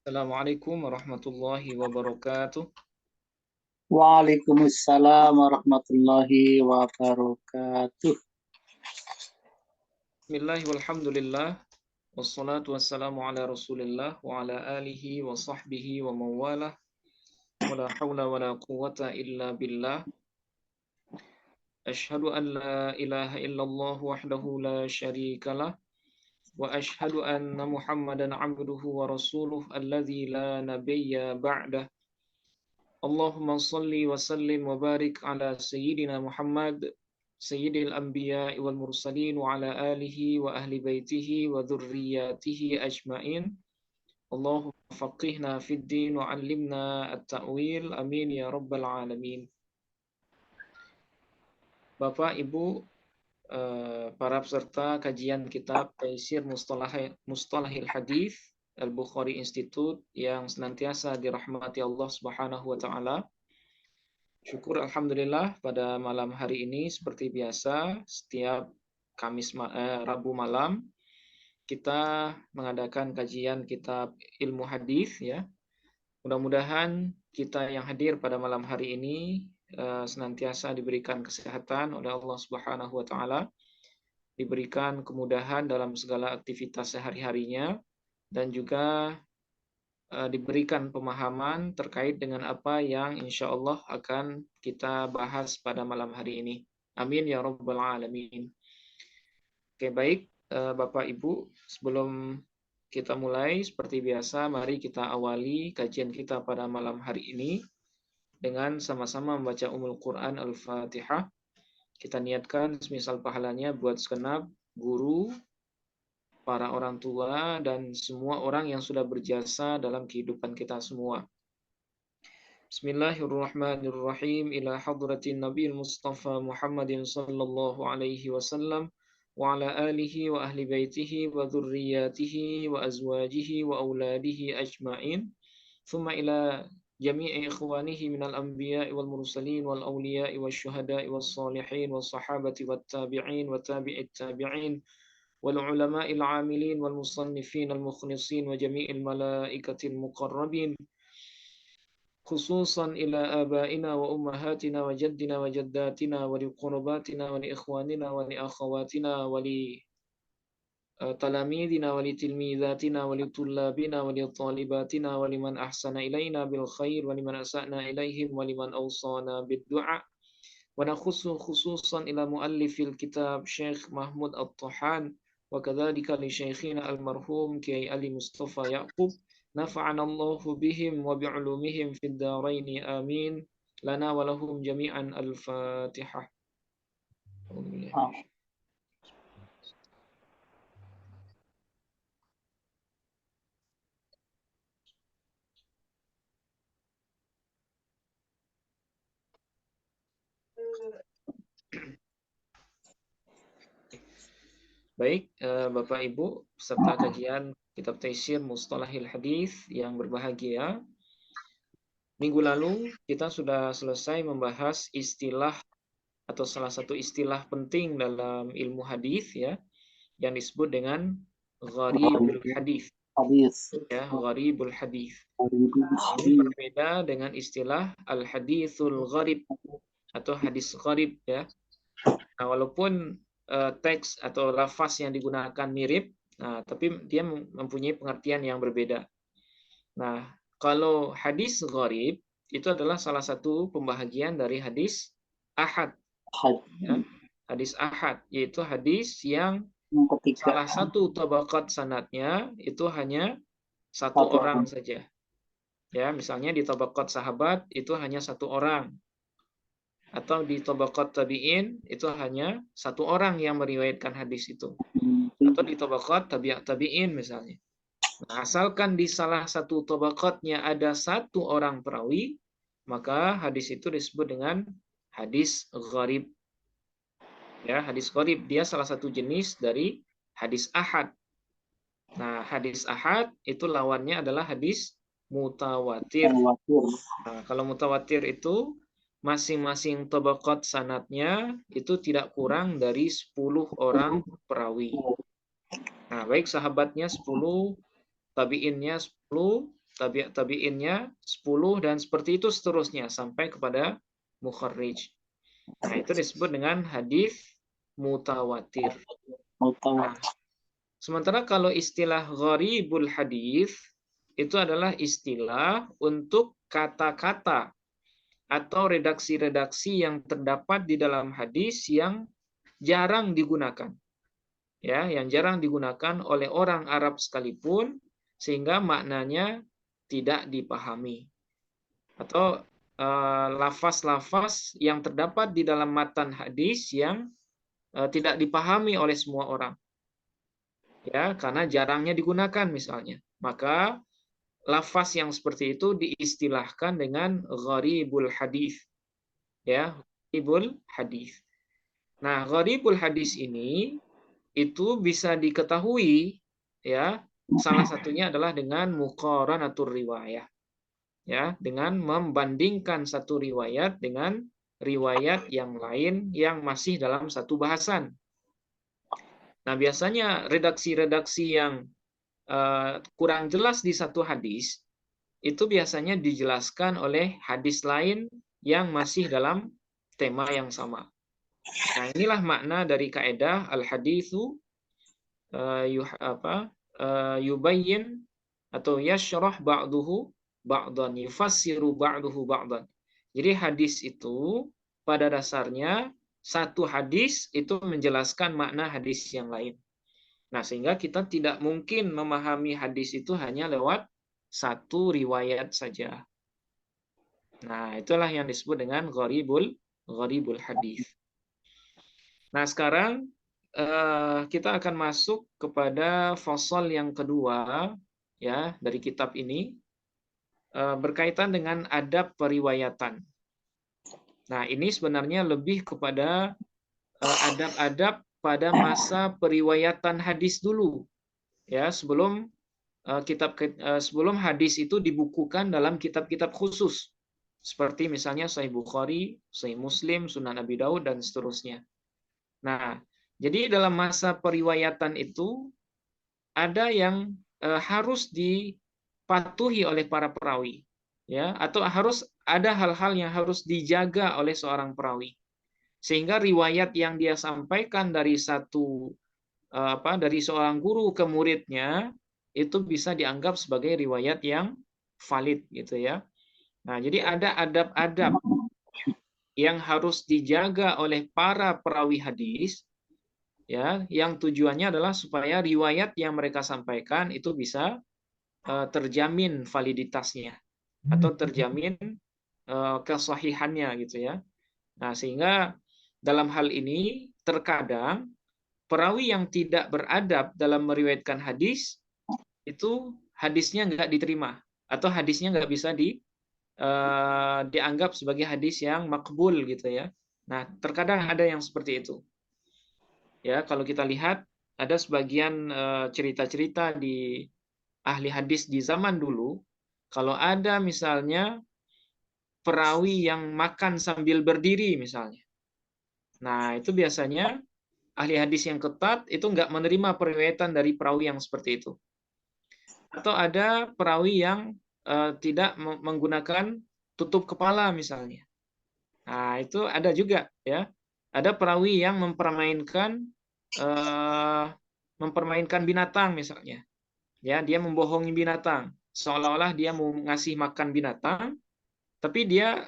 Assalamualaikum warahmatullahi wabarakatuh. Waalaikumsalam warahmatullahi wabarakatuh. Bismillah walhamdulillah wassalatu wassalamu ala Rasulillah wa ala alihi wa sahbihi wa mawalah. Wala hawla wala quwwata illa billah. Ashhadu an la ilaha illallah wahdahu la syarikalah wa ashhadu anna Muhammadan abduhu wa rasuluh alladzi la nabiyya ba'dah. Allahumma salli wa sallim wa barik ala sayyidina Muhammad sayyidil anbiya wal mursalin wa ala alihi wa ahli baitihi wa dhurriyyatihi ajmain. Allahumma faqihna fid din wa 'allimna at-ta'wil. Amin ya rabbal alamin. Bapak, Ibu, para peserta kajian kitab Taisir Mustalahil Hadis Al-Bukhari Institute yang senantiasa dirahmati Allah Subhanahu wa taala. Syukur alhamdulillah pada malam hari ini seperti biasa setiap Rabu malam kita mengadakan kajian kitab ilmu hadis ya. Mudah-mudahan kita yang hadir pada malam hari ini senantiasa diberikan kesehatan oleh Allah Subhanahu wa taala, diberikan kemudahan dalam segala aktivitas sehari-harinya, dan juga diberikan pemahaman terkait dengan apa yang insya Allah akan kita bahas pada malam hari ini. Amin ya rabbal alamin. Oke, baik Bapak Ibu, sebelum kita mulai seperti biasa, mari kita awali kajian kita pada malam hari ini dengan sama-sama membaca Ummul Quran Al-Fatihah. Kita niatkan semisal pahalanya buat segenap guru, para orang tua, dan semua orang yang sudah berjasa dalam kehidupan kita semua. Bismillahirrahmanirrahim. Ila hadratin Nabi Mustafa Muhammadin sallallahu alaihi wasallam wa ala alihi wa ahli baitihi wa dhurriyyatihi wa azwajihi wa auladihi ajma'in. Thumma ila jami'i ikhwanihi minal anbiya'i wal mursalin wal awliya'i wal syuhada'i wal salihin wal sahabati wal tabi'in wa tabi'it tabi'in wal ulama'il amilin wal musannifin al mukhlisin wa jami'il malaikatil muqarrabin, khususan ila abaina wa ummahatina wa jaddina wa jaddatina wa li qurbatina wa li ikhwanina wa li akhawatina wa li talamidina wa li tilmidatina wa li tullabina wa li talibatina wa liman ahsana ilaina bil khair wa liman asa'na ilaihim wa liman awsana bid du'a. Wa nakhussu khususan ila muallifil kitab Syekh Mahmud At-Tahan wa kadzalika li syekhina al-marhum Kiai Ali Mustafa Yaqub. Nafa'ana Allahu bihim wa bi'ulumihim fid dharain amin. Lana wa lahum jami'an al-Fatihah. Baik, Bapak Ibu peserta kajian kitab Taisir Mustalahil Hadis yang berbahagia. Minggu lalu kita sudah selesai membahas istilah atau salah satu istilah penting dalam ilmu hadis ya, yang disebut dengan gharibul hadis. Ya, gharibul hadis. Ini berbeda dengan istilah al-haditsul gharib atau hadis gharib ya. Nah, walaupun teks atau lafaz yang digunakan mirip, nah, tapi dia mempunyai pengertian yang berbeda. Nah, kalau hadis gharib itu adalah salah satu pembahagian dari hadis ahad. Ya, hadis ahad yaitu hadis yang salah satu tabaqat sanadnya itu hanya satu orang saja. Ya, misalnya di tabaqat sahabat itu hanya satu orang. Atau di tabaqat tabi'in itu hanya satu orang yang meriwayatkan hadis itu. Atau di tabaqat tabi'in misalnya. Nah, asalkan di salah satu tabaqatnya ada satu orang perawi, maka hadis itu disebut dengan hadis gharib. Ya, hadis gharib dia salah satu jenis dari hadis ahad. Nah, hadis ahad itu lawannya adalah hadis mutawatir. Nah, kalau mutawatir itu masing-masing tabaqat sanadnya itu tidak kurang dari 10 orang perawi. Nah, baik sahabatnya 10, tabi'innya 10, tabi'innya 10, dan seperti itu seterusnya sampai kepada mukharrij. Nah, itu disebut dengan hadis mutawatir. Nah, sementara kalau istilah gharibul hadis itu adalah istilah untuk kata-kata atau redaksi-redaksi yang terdapat di dalam hadis yang jarang digunakan. Ya, yang jarang digunakan oleh orang Arab sekalipun sehingga maknanya tidak dipahami. Atau lafaz-lafaz yang terdapat di dalam matan hadis yang tidak dipahami oleh semua orang. Ya, karena jarangnya digunakan misalnya. Maka lafaz yang seperti itu diistilahkan dengan gharibul hadis. Ya, gharibul hadis. Nah, gharibul hadis ini itu bisa diketahui, ya, salah satunya adalah dengan muqaranatur riwayah, ya, dengan membandingkan satu riwayat dengan riwayat yang lain yang masih dalam satu bahasan. Nah, biasanya redaksi-redaksi yang kurang jelas di satu hadis itu biasanya dijelaskan oleh hadis lain yang masih dalam tema yang sama. Nah, inilah makna dari kaidah al-haditsu yubayyin atau yashrah ba'duhu ba'dan, yufassiru ba'duhu ba'dan. Jadi hadis itu pada dasarnya satu hadis itu menjelaskan makna hadis yang lain. Nah, sehingga kita tidak mungkin memahami hadis itu hanya lewat satu riwayat saja. Nah, itulah yang disebut dengan gharibul hadis. Nah, sekarang kita akan masuk kepada fasal yang kedua, ya, dari kitab ini, berkaitan dengan adab periwayatan. Nah, ini sebenarnya lebih kepada adab-adab pada masa periwayatan hadis dulu, ya, sebelum sebelum hadis itu dibukukan dalam kitab-kitab khusus, seperti misalnya Sahih Bukhari, Sahih Muslim, Sunan Abi Daud, dan seterusnya. Nah, jadi dalam masa periwayatan itu ada yang harus dipatuhi oleh para perawi, ya, atau harus ada hal-hal yang harus dijaga oleh seorang perawi, sehingga riwayat yang dia sampaikan dari dari seorang guru ke muridnya itu bisa dianggap sebagai riwayat yang valid, gitu ya. Nah, jadi ada adab-adab yang harus dijaga oleh para perawi hadis, ya, yang tujuannya adalah supaya riwayat yang mereka sampaikan itu bisa terjamin validitasnya atau terjamin kesahihannya, gitu ya. Nah, sehingga dalam hal ini terkadang perawi yang tidak beradab dalam meriwayatkan hadis itu hadisnya nggak diterima atau hadisnya nggak bisa dianggap sebagai hadis yang makbul, gitu ya. Nah, terkadang ada yang seperti itu. Ya, kalau kita lihat ada sebagian cerita-cerita di ahli hadis di zaman dulu, kalau ada misalnya perawi yang makan sambil berdiri misalnya. Nah, itu biasanya ahli hadis yang ketat itu nggak menerima periwayatan dari perawi yang seperti itu. Atau ada perawi yang tidak menggunakan tutup kepala misalnya. Nah, itu ada juga, ya. Ada perawi yang mempermainkan binatang misalnya. Ya, dia membohongi binatang seolah-olah dia mau ngasih makan binatang, tapi dia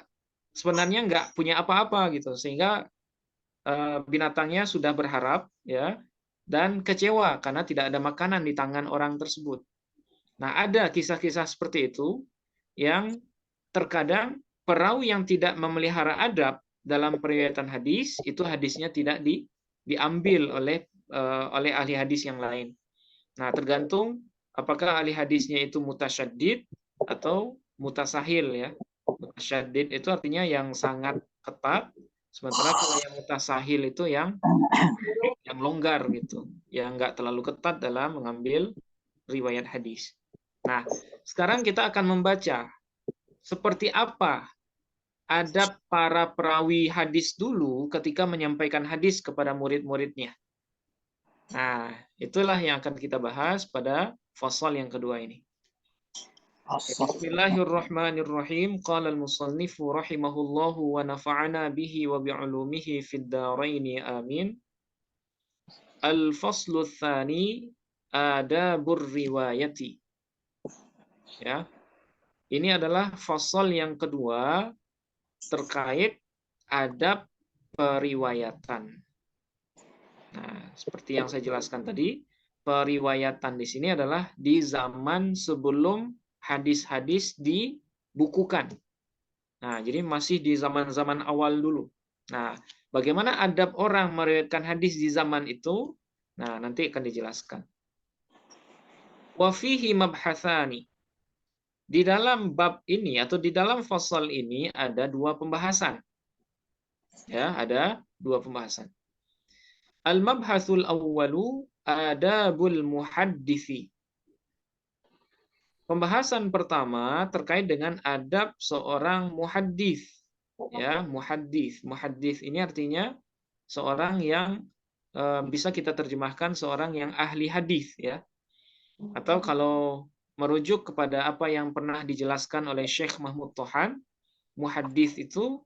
sebenarnya nggak punya apa-apa, gitu, sehingga binatangnya sudah berharap, ya, dan kecewa karena tidak ada makanan di tangan orang tersebut. Nah, ada kisah-kisah seperti itu yang terkadang perawi yang tidak memelihara adab dalam periwayatan hadis itu hadisnya tidak diambil oleh ahli hadis yang lain. Nah, tergantung apakah ahli hadisnya itu mutasyaddid atau mutasahil, ya. Mutasyaddid itu artinya yang sangat ketat, sementara kalau yang mutasahil itu yang longgar, gitu, yang nggak terlalu ketat dalam mengambil riwayat hadis. Nah, sekarang kita akan membaca seperti apa adab para perawi hadis dulu ketika menyampaikan hadis kepada murid-muridnya. Nah, itulah yang akan kita bahas pada fasal yang kedua ini. Bismillahirrahmanirrahim. Qala al-musannifu rahimahullahu wa nafa'ana bihi wa bi'ulumihi fid dharaini amin. Al-faslu tsani adabur riwayati. Ya. Ini adalah fasal yang kedua terkait adab periwayatan. Nah, seperti yang saya jelaskan tadi, periwayatan di sini adalah di zaman sebelum hadis-hadis dibukukan. Nah, jadi masih di zaman-zaman awal dulu. Nah, bagaimana adab orang meriwayatkan hadis di zaman itu? Nah, nanti akan dijelaskan. Wa fihi mabhatsani. Di dalam bab ini atau di dalam fasal ini ada dua pembahasan. Ya, ada dua pembahasan. Al-mabhatsul awwalu adabul muhaddisi. Pembahasan pertama terkait dengan adab seorang muhaddis. Ya, muhaddis. Muhaddis ini artinya seorang yang bisa kita terjemahkan seorang yang ahli hadis, ya. Atau kalau merujuk kepada apa yang pernah dijelaskan oleh Syekh Mahmud Tohan, muhaddis itu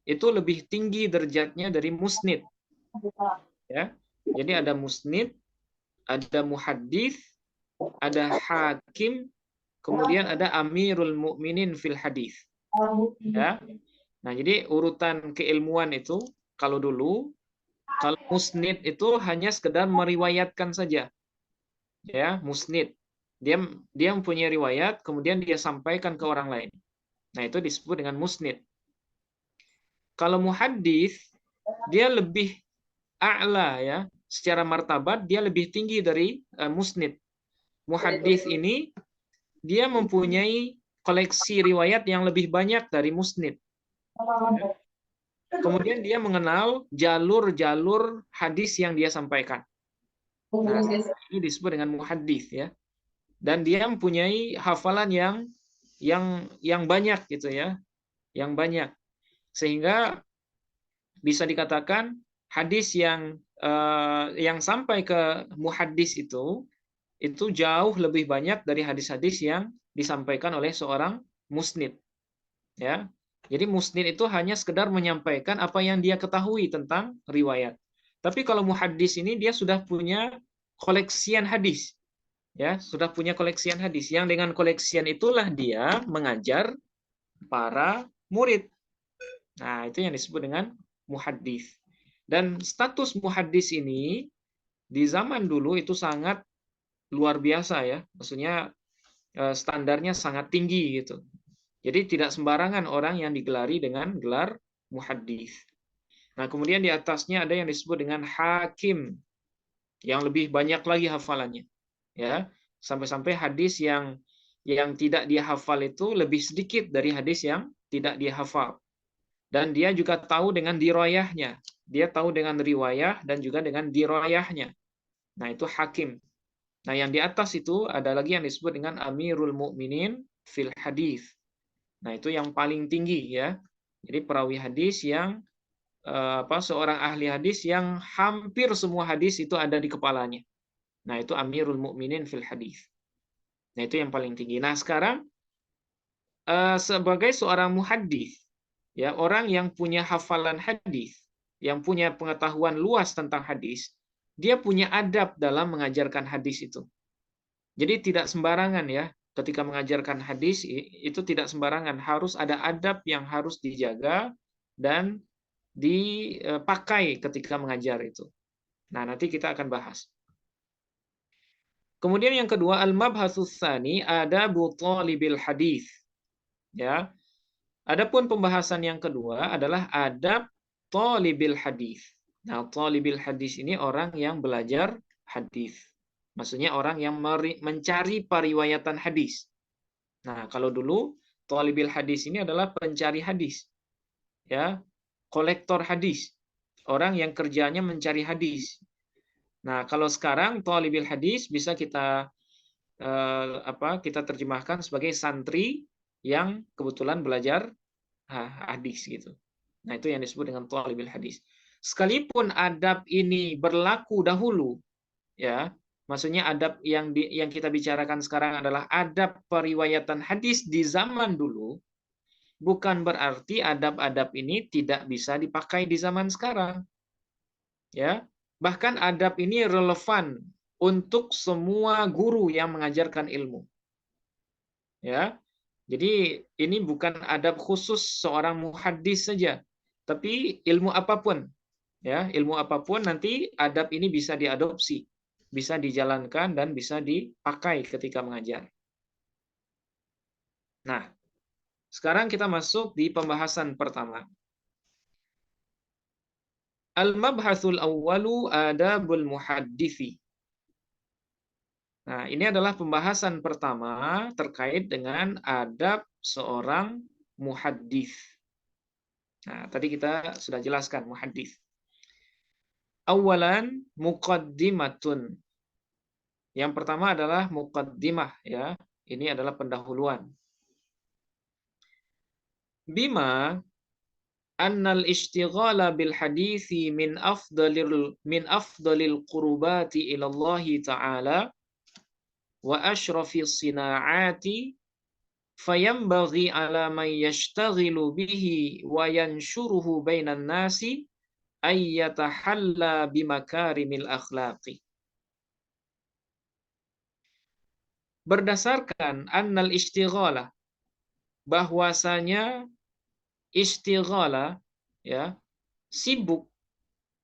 lebih tinggi derajatnya dari musnid. Ya. Jadi ada musnid, ada muhaddis, ada hakim, kemudian ada amirul mukminin fil hadis. Ya. Nah, jadi urutan keilmuan itu kalau dulu kalau musnid itu hanya sekedar meriwayatkan saja. Ya, musnid. Dia mempunyai riwayat kemudian dia sampaikan ke orang lain. Nah, itu disebut dengan musnid. Kalau muhaddis dia lebih a'la, ya. Secara martabat dia lebih tinggi dari musnid. Muhaddis ini dia mempunyai koleksi riwayat yang lebih banyak dari musnid. Kemudian dia mengenal jalur-jalur hadis yang dia sampaikan. Nah, ini disebut dengan muhaddis, ya. Dan dia mempunyai hafalan yang banyak gitu, ya. Yang banyak. Sehingga bisa dikatakan hadis yang sampai ke muhaddis itu jauh lebih banyak dari hadis-hadis yang disampaikan oleh seorang musnid. Ya. Jadi musnid itu hanya sekedar menyampaikan apa yang dia ketahui tentang riwayat. Tapi kalau muhaddis ini dia sudah punya koleksian hadis. Ya, sudah punya koleksian hadis. Yang dengan koleksian itulah dia mengajar para murid. Nah, itu yang disebut dengan muhaddis. Dan status muhaddis ini di zaman dulu itu sangat luar biasa, ya. Maksudnya standarnya sangat tinggi gitu. Jadi tidak sembarangan orang yang digelari dengan gelar muhaddis. Nah, kemudian di atasnya ada yang disebut dengan hakim, yang lebih banyak lagi hafalannya. Ya, sampai-sampai hadis yang tidak dia hafal itu lebih sedikit dari hadis yang tidak dia hafal. Dan dia juga tahu dengan dirayahnya. Dia tahu dengan riwayah dan juga dengan dirayahnya. Nah, itu hakim. Nah, yang di atas itu ada lagi yang disebut dengan amirul mukminin fil hadis. Nah, itu yang paling tinggi, ya. Jadi perawi hadis yang seorang ahli hadis yang hampir semua hadis itu ada di kepalanya. Nah, itu amirul mukminin fil hadis. Nah, itu yang paling tinggi. Nah, sekarang sebagai seorang muhaddis, ya, orang yang punya hafalan hadis, yang punya pengetahuan luas tentang hadis, dia punya adab dalam mengajarkan hadis itu. Jadi tidak sembarangan, ya. Ketika mengajarkan hadis itu tidak sembarangan, harus ada adab yang harus dijaga dan dipakai ketika mengajar itu. Nah, nanti kita akan bahas. Kemudian yang kedua, al-mabhatsus tsani adabu thalibil hadis. Ya. Adapun pembahasan yang kedua adalah adab thalibil hadis. Nah, thalibil hadis ini orang yang belajar hadis. Maksudnya orang yang mencari periwayatan hadis. Nah, kalau dulu thalibil hadis ini adalah pencari hadis. Ya, kolektor hadis. Orang yang kerjanya mencari hadis. Nah, kalau sekarang thalibil hadis bisa kita kita terjemahkan sebagai santri yang kebetulan belajar hadis gitu. Nah, itu yang disebut dengan thalibil hadis. Sekalipun adab ini berlaku dahulu, ya, maksudnya adab yang kita bicarakan sekarang adalah adab periwayatan hadis di zaman dulu, bukan berarti adab-adab ini tidak bisa dipakai di zaman sekarang. Ya, bahkan adab ini relevan untuk semua guru yang mengajarkan ilmu. Ya, jadi ini bukan adab khusus seorang muhaddis saja, tapi ilmu apapun, ya, ilmu apapun nanti adab ini bisa diadopsi, bisa dijalankan dan bisa dipakai ketika mengajar. Nah, sekarang kita masuk di pembahasan pertama. Al-mabhasul awwalu adabul muhaddisi. Nah, ini adalah pembahasan pertama terkait dengan adab seorang muhaddis. Nah, tadi kita sudah jelaskan muhaddis. Awalan muqaddimatun. Yang pertama adalah muqaddimah, ya. Ini adalah pendahuluan. Bima annal ishtighala bil hadithi min afdalil qurbati ila Allah ta'ala wa ashrafi sina'ati fayambaghi ala man yashtaghilu bihi wa yanshuruhu bainan nasi ay yatahalla bimakarimil akhlaqi. Berdasarkan annal istighalah, bahwasanya istighalah, ya, sibuk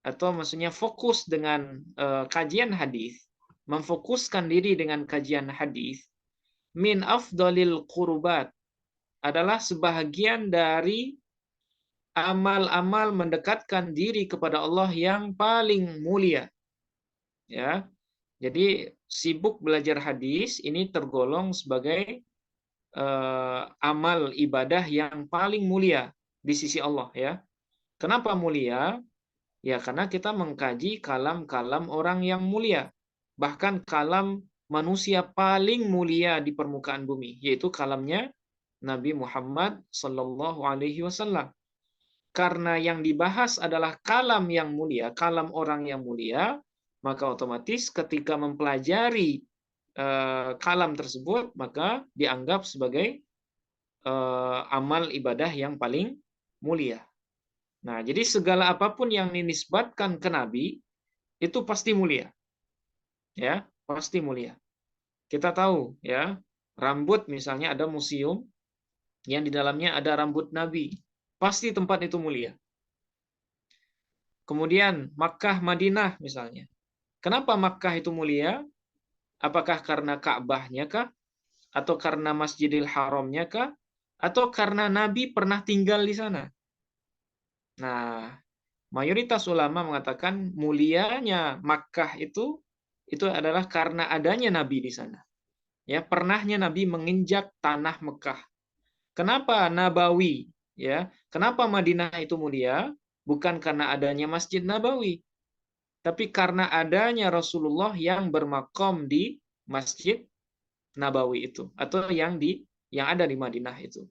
atau maksudnya fokus dengan kajian hadis, memfokuskan diri dengan kajian hadis, min afdalil qurbat, adalah sebahagian dari amal-amal mendekatkan diri kepada Allah yang paling mulia. Ya, jadi sibuk belajar hadis ini tergolong sebagai amal ibadah yang paling mulia di sisi Allah, ya. Kenapa mulia? Ya karena kita mengkaji kalam-kalam orang yang mulia. Bahkan kalam manusia paling mulia di permukaan bumi, yaitu kalamnya Nabi Muhammad sallallahu alaihi wasallam. Karena yang dibahas adalah kalam yang mulia, kalam orang yang mulia, maka otomatis ketika mempelajari kalam tersebut, maka dianggap sebagai amal ibadah yang paling mulia. Nah, jadi segala apapun yang dinisbatkan ke Nabi itu pasti mulia. Ya, pasti mulia. Kita tahu, ya, rambut misalnya ada museum yang di dalamnya ada rambut Nabi. Pasti tempat itu mulia. Kemudian Makkah, Madinah misalnya. Kenapa Makkah itu mulia? Apakah karena Ka'bahnya kah? Atau karena Masjidil Haramnya kah? Atau karena Nabi pernah tinggal di sana? Nah, mayoritas ulama mengatakan mulianya Makkah itu adalah karena adanya Nabi di sana. Ya, pernahnya Nabi menginjak tanah Mekah. Kenapa Nabawi? Ya, kenapa Madinah itu mulia? Bukan karena adanya Masjid Nabawi, tapi karena adanya Rasulullah yang bermakom di Masjid Nabawi itu, atau yang ada di Madinah itu.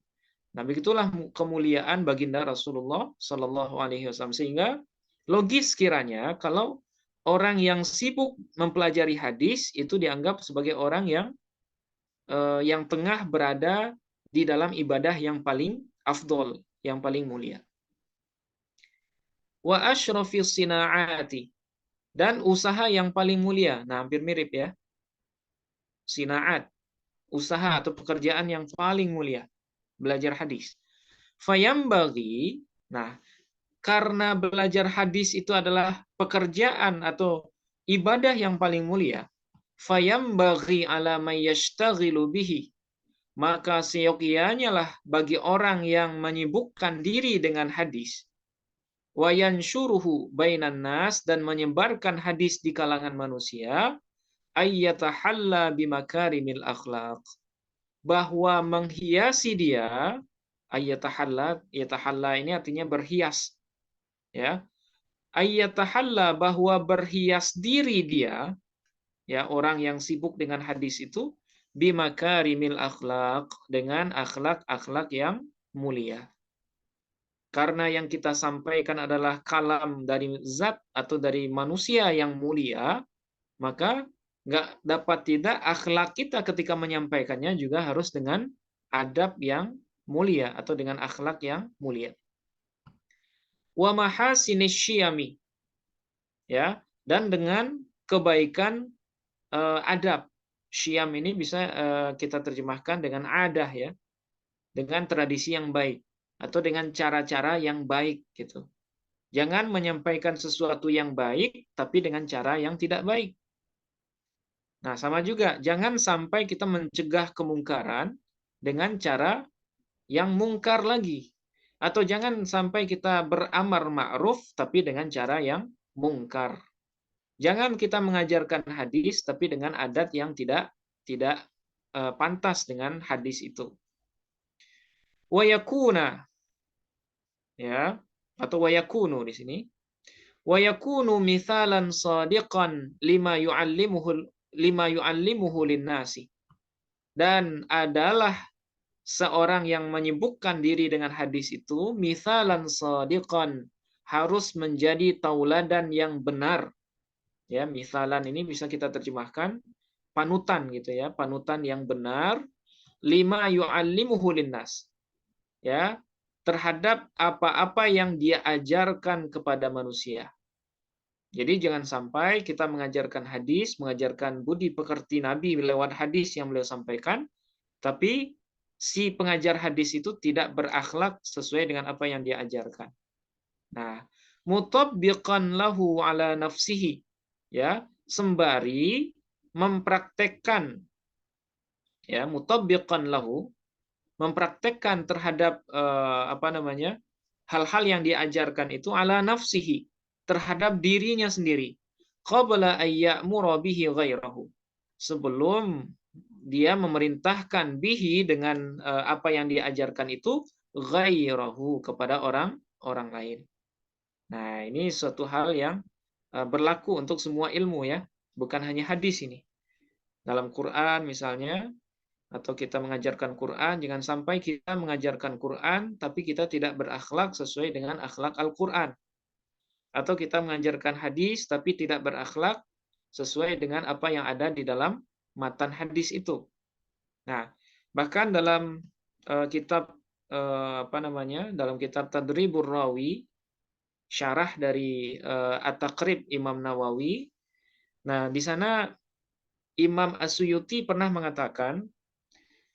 Nah, begitulah kemuliaan baginda Rasulullah Shallallahu Alaihi Wasallam. Sehingga logis kiranya kalau orang yang sibuk mempelajari hadis itu dianggap sebagai orang yang tengah berada di dalam ibadah yang paling afdol, yang paling mulia. Wa asyrafis sina'ati, dan usaha yang paling mulia. Nah, hampir mirip ya. Sina'at, usaha atau pekerjaan yang paling mulia, belajar hadis. Fayambagi, nah, karena belajar hadis itu adalah pekerjaan atau ibadah yang paling mulia, fayambagi ala may yashtaghilu bihi, maka seyogianya lah bagi orang yang menyibukkan diri dengan hadis, wa yansyuruhu bainan nas, dan menyebarkan hadis di kalangan manusia, ayyatahalla bimakarimil akhlaq, bahwa menghiasi dia, ayyatahalla, yatahalla ini artinya berhias, ya. Ayyatahalla, bahwa berhias diri dia, ya, orang yang sibuk dengan hadis itu, bimakarimil akhlaq, dengan akhlak-akhlak yang mulia. karena yang kita sampaikan adalah kalam dari zat atau dari manusia yang mulia, maka nggak dapat tidak akhlak kita ketika menyampaikannya juga harus dengan adab yang mulia atau dengan akhlak yang mulia. Wa mahasinis syiyami, ya, dan dengan kebaikan adab. Syiyam ini bisa kita terjemahkan dengan adah, ya, dengan tradisi yang baik atau dengan cara-cara yang baik gitu. Jangan menyampaikan sesuatu yang baik tapi dengan cara yang tidak baik. Nah, sama juga, jangan sampai kita mencegah kemungkaran dengan cara yang mungkar lagi. Atau jangan sampai kita beramar ma'ruf tapi dengan cara yang mungkar. Jangan kita mengajarkan hadis tapi dengan adat yang tidak pantas dengan hadis itu. Wa yakuna, ya, atau wa yakunu di sini. Wa yakunu mithalan sadiqan lima yu'allimuhu linnasi. Dan adalah seorang yang menyibukkan diri dengan hadis itu mithalan sadiqan, harus menjadi tauladan yang benar. Ya, mithalan ini bisa kita terjemahkan panutan gitu ya, panutan yang benar, lima yu'allimuhu linnas. Ya, terhadap apa-apa yang dia ajarkan kepada manusia. Jadi jangan sampai kita mengajarkan hadis, mengajarkan budi pekerti Nabi lewat hadis yang beliau sampaikan, tapi si pengajar hadis itu tidak berakhlak sesuai dengan apa yang dia ajarkan. Nah, mutabbiqan lahu ala nafsihi, ya, sembari mempraktekkan, ya, mutabbiqan lahu, mempraktekkan terhadap hal-hal yang diajarkan itu ala nafsihi, terhadap dirinya sendiri, qabla ayya'mura bihi ghairahu, sebelum dia memerintahkan bihi dengan apa yang diajarkan itu ghairahu, kepada orang lain. Nah, ini suatu hal yang berlaku untuk semua ilmu, ya, bukan hanya hadis ini. Dalam Quran misalnya, atau kita mengajarkan Quran, jangan sampai kita mengajarkan Quran tapi kita tidak berakhlak sesuai dengan akhlak Al-Quran. Atau kita mengajarkan hadis tapi tidak berakhlak sesuai dengan apa yang ada di dalam matan hadis itu. Nah, bahkan dalam kitab dalam kitab Tadribur Rawi, syarah dari At-Taqrib Imam Nawawi. Nah, di sana Imam As-Suyuti pernah mengatakan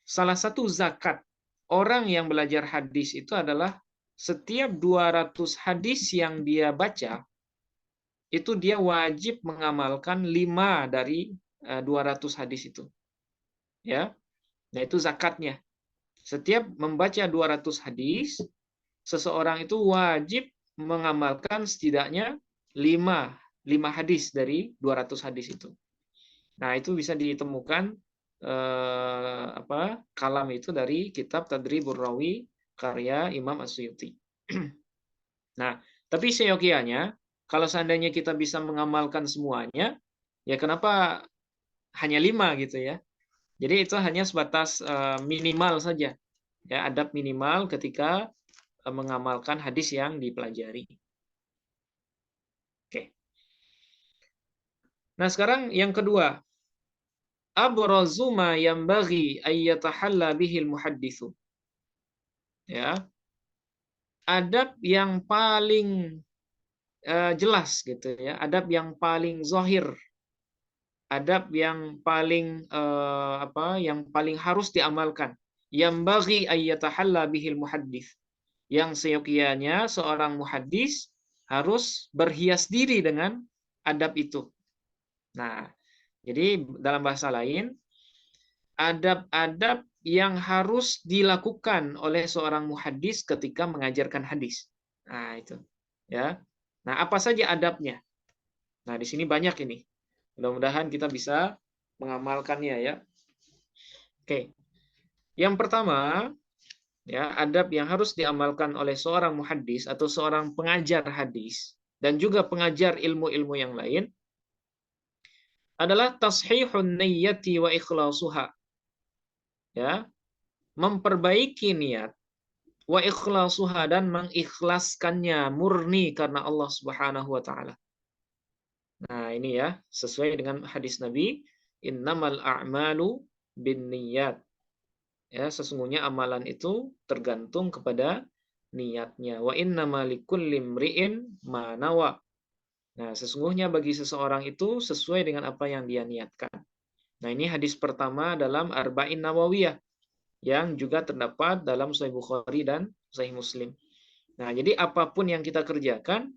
salah satu zakat orang yang belajar hadis itu adalah setiap 200 hadis yang dia baca, itu dia wajib mengamalkan 5 dari 200 hadis itu. Ya. Nah, itu zakatnya. Setiap membaca 200 hadis, seseorang itu wajib mengamalkan setidaknya 5 hadis dari 200 hadis itu. Nah, itu bisa ditemukan kalam itu dari kitab Tadribur Rawi karya Imam As-Suyuti. Nah, tapi seyogianya kalau seandainya kita bisa mengamalkan semuanya, ya kenapa hanya 5 gitu ya? Jadi itu hanya sebatas minimal saja, ya, adab minimal ketika mengamalkan hadis yang dipelajari. Oke. Nah, sekarang yang kedua, abrazu ma yanbaghi ay yatahalla bihil muhadditsu. Ya. Adab yang paling jelas gitu ya, adab yang paling zahir, adab yang paling yang paling harus diamalkan. Yanbaghi ay yatahalla bihil muhaddits. Yang seyogianya seorang muhaddis harus berhias diri dengan adab itu. Nah, jadi dalam bahasa lain, adab-adab yang harus dilakukan oleh seorang muhaddis ketika mengajarkan hadis. Nah, itu. Ya. Nah, apa saja adabnya? Nah, di sini banyak ini. Mudah-mudahan kita bisa mengamalkannya, ya. Oke. Yang pertama, ya, adab yang harus diamalkan oleh seorang muhaddis atau seorang pengajar hadis dan juga pengajar ilmu-ilmu yang lain adalah tashihun niyyati wa ikhlasuha. Ya, memperbaiki niat wa ikhlasuha, dan mengikhlaskannya murni karena Allah Subhanahu wa taala. Nah, ini ya, sesuai dengan hadis Nabi, innamal a'malu binniyat. Ya, sesungguhnya amalan itu tergantung kepada niatnya. Wa innama likulli imri'in ma nawa. Nah, sesungguhnya bagi seseorang itu sesuai dengan apa yang dia niatkan. Nah, ini hadis pertama dalam Arba'in Nawawiyah yang juga terdapat dalam Sahih Bukhari dan Sahih Muslim. Nah, jadi apapun yang kita kerjakan,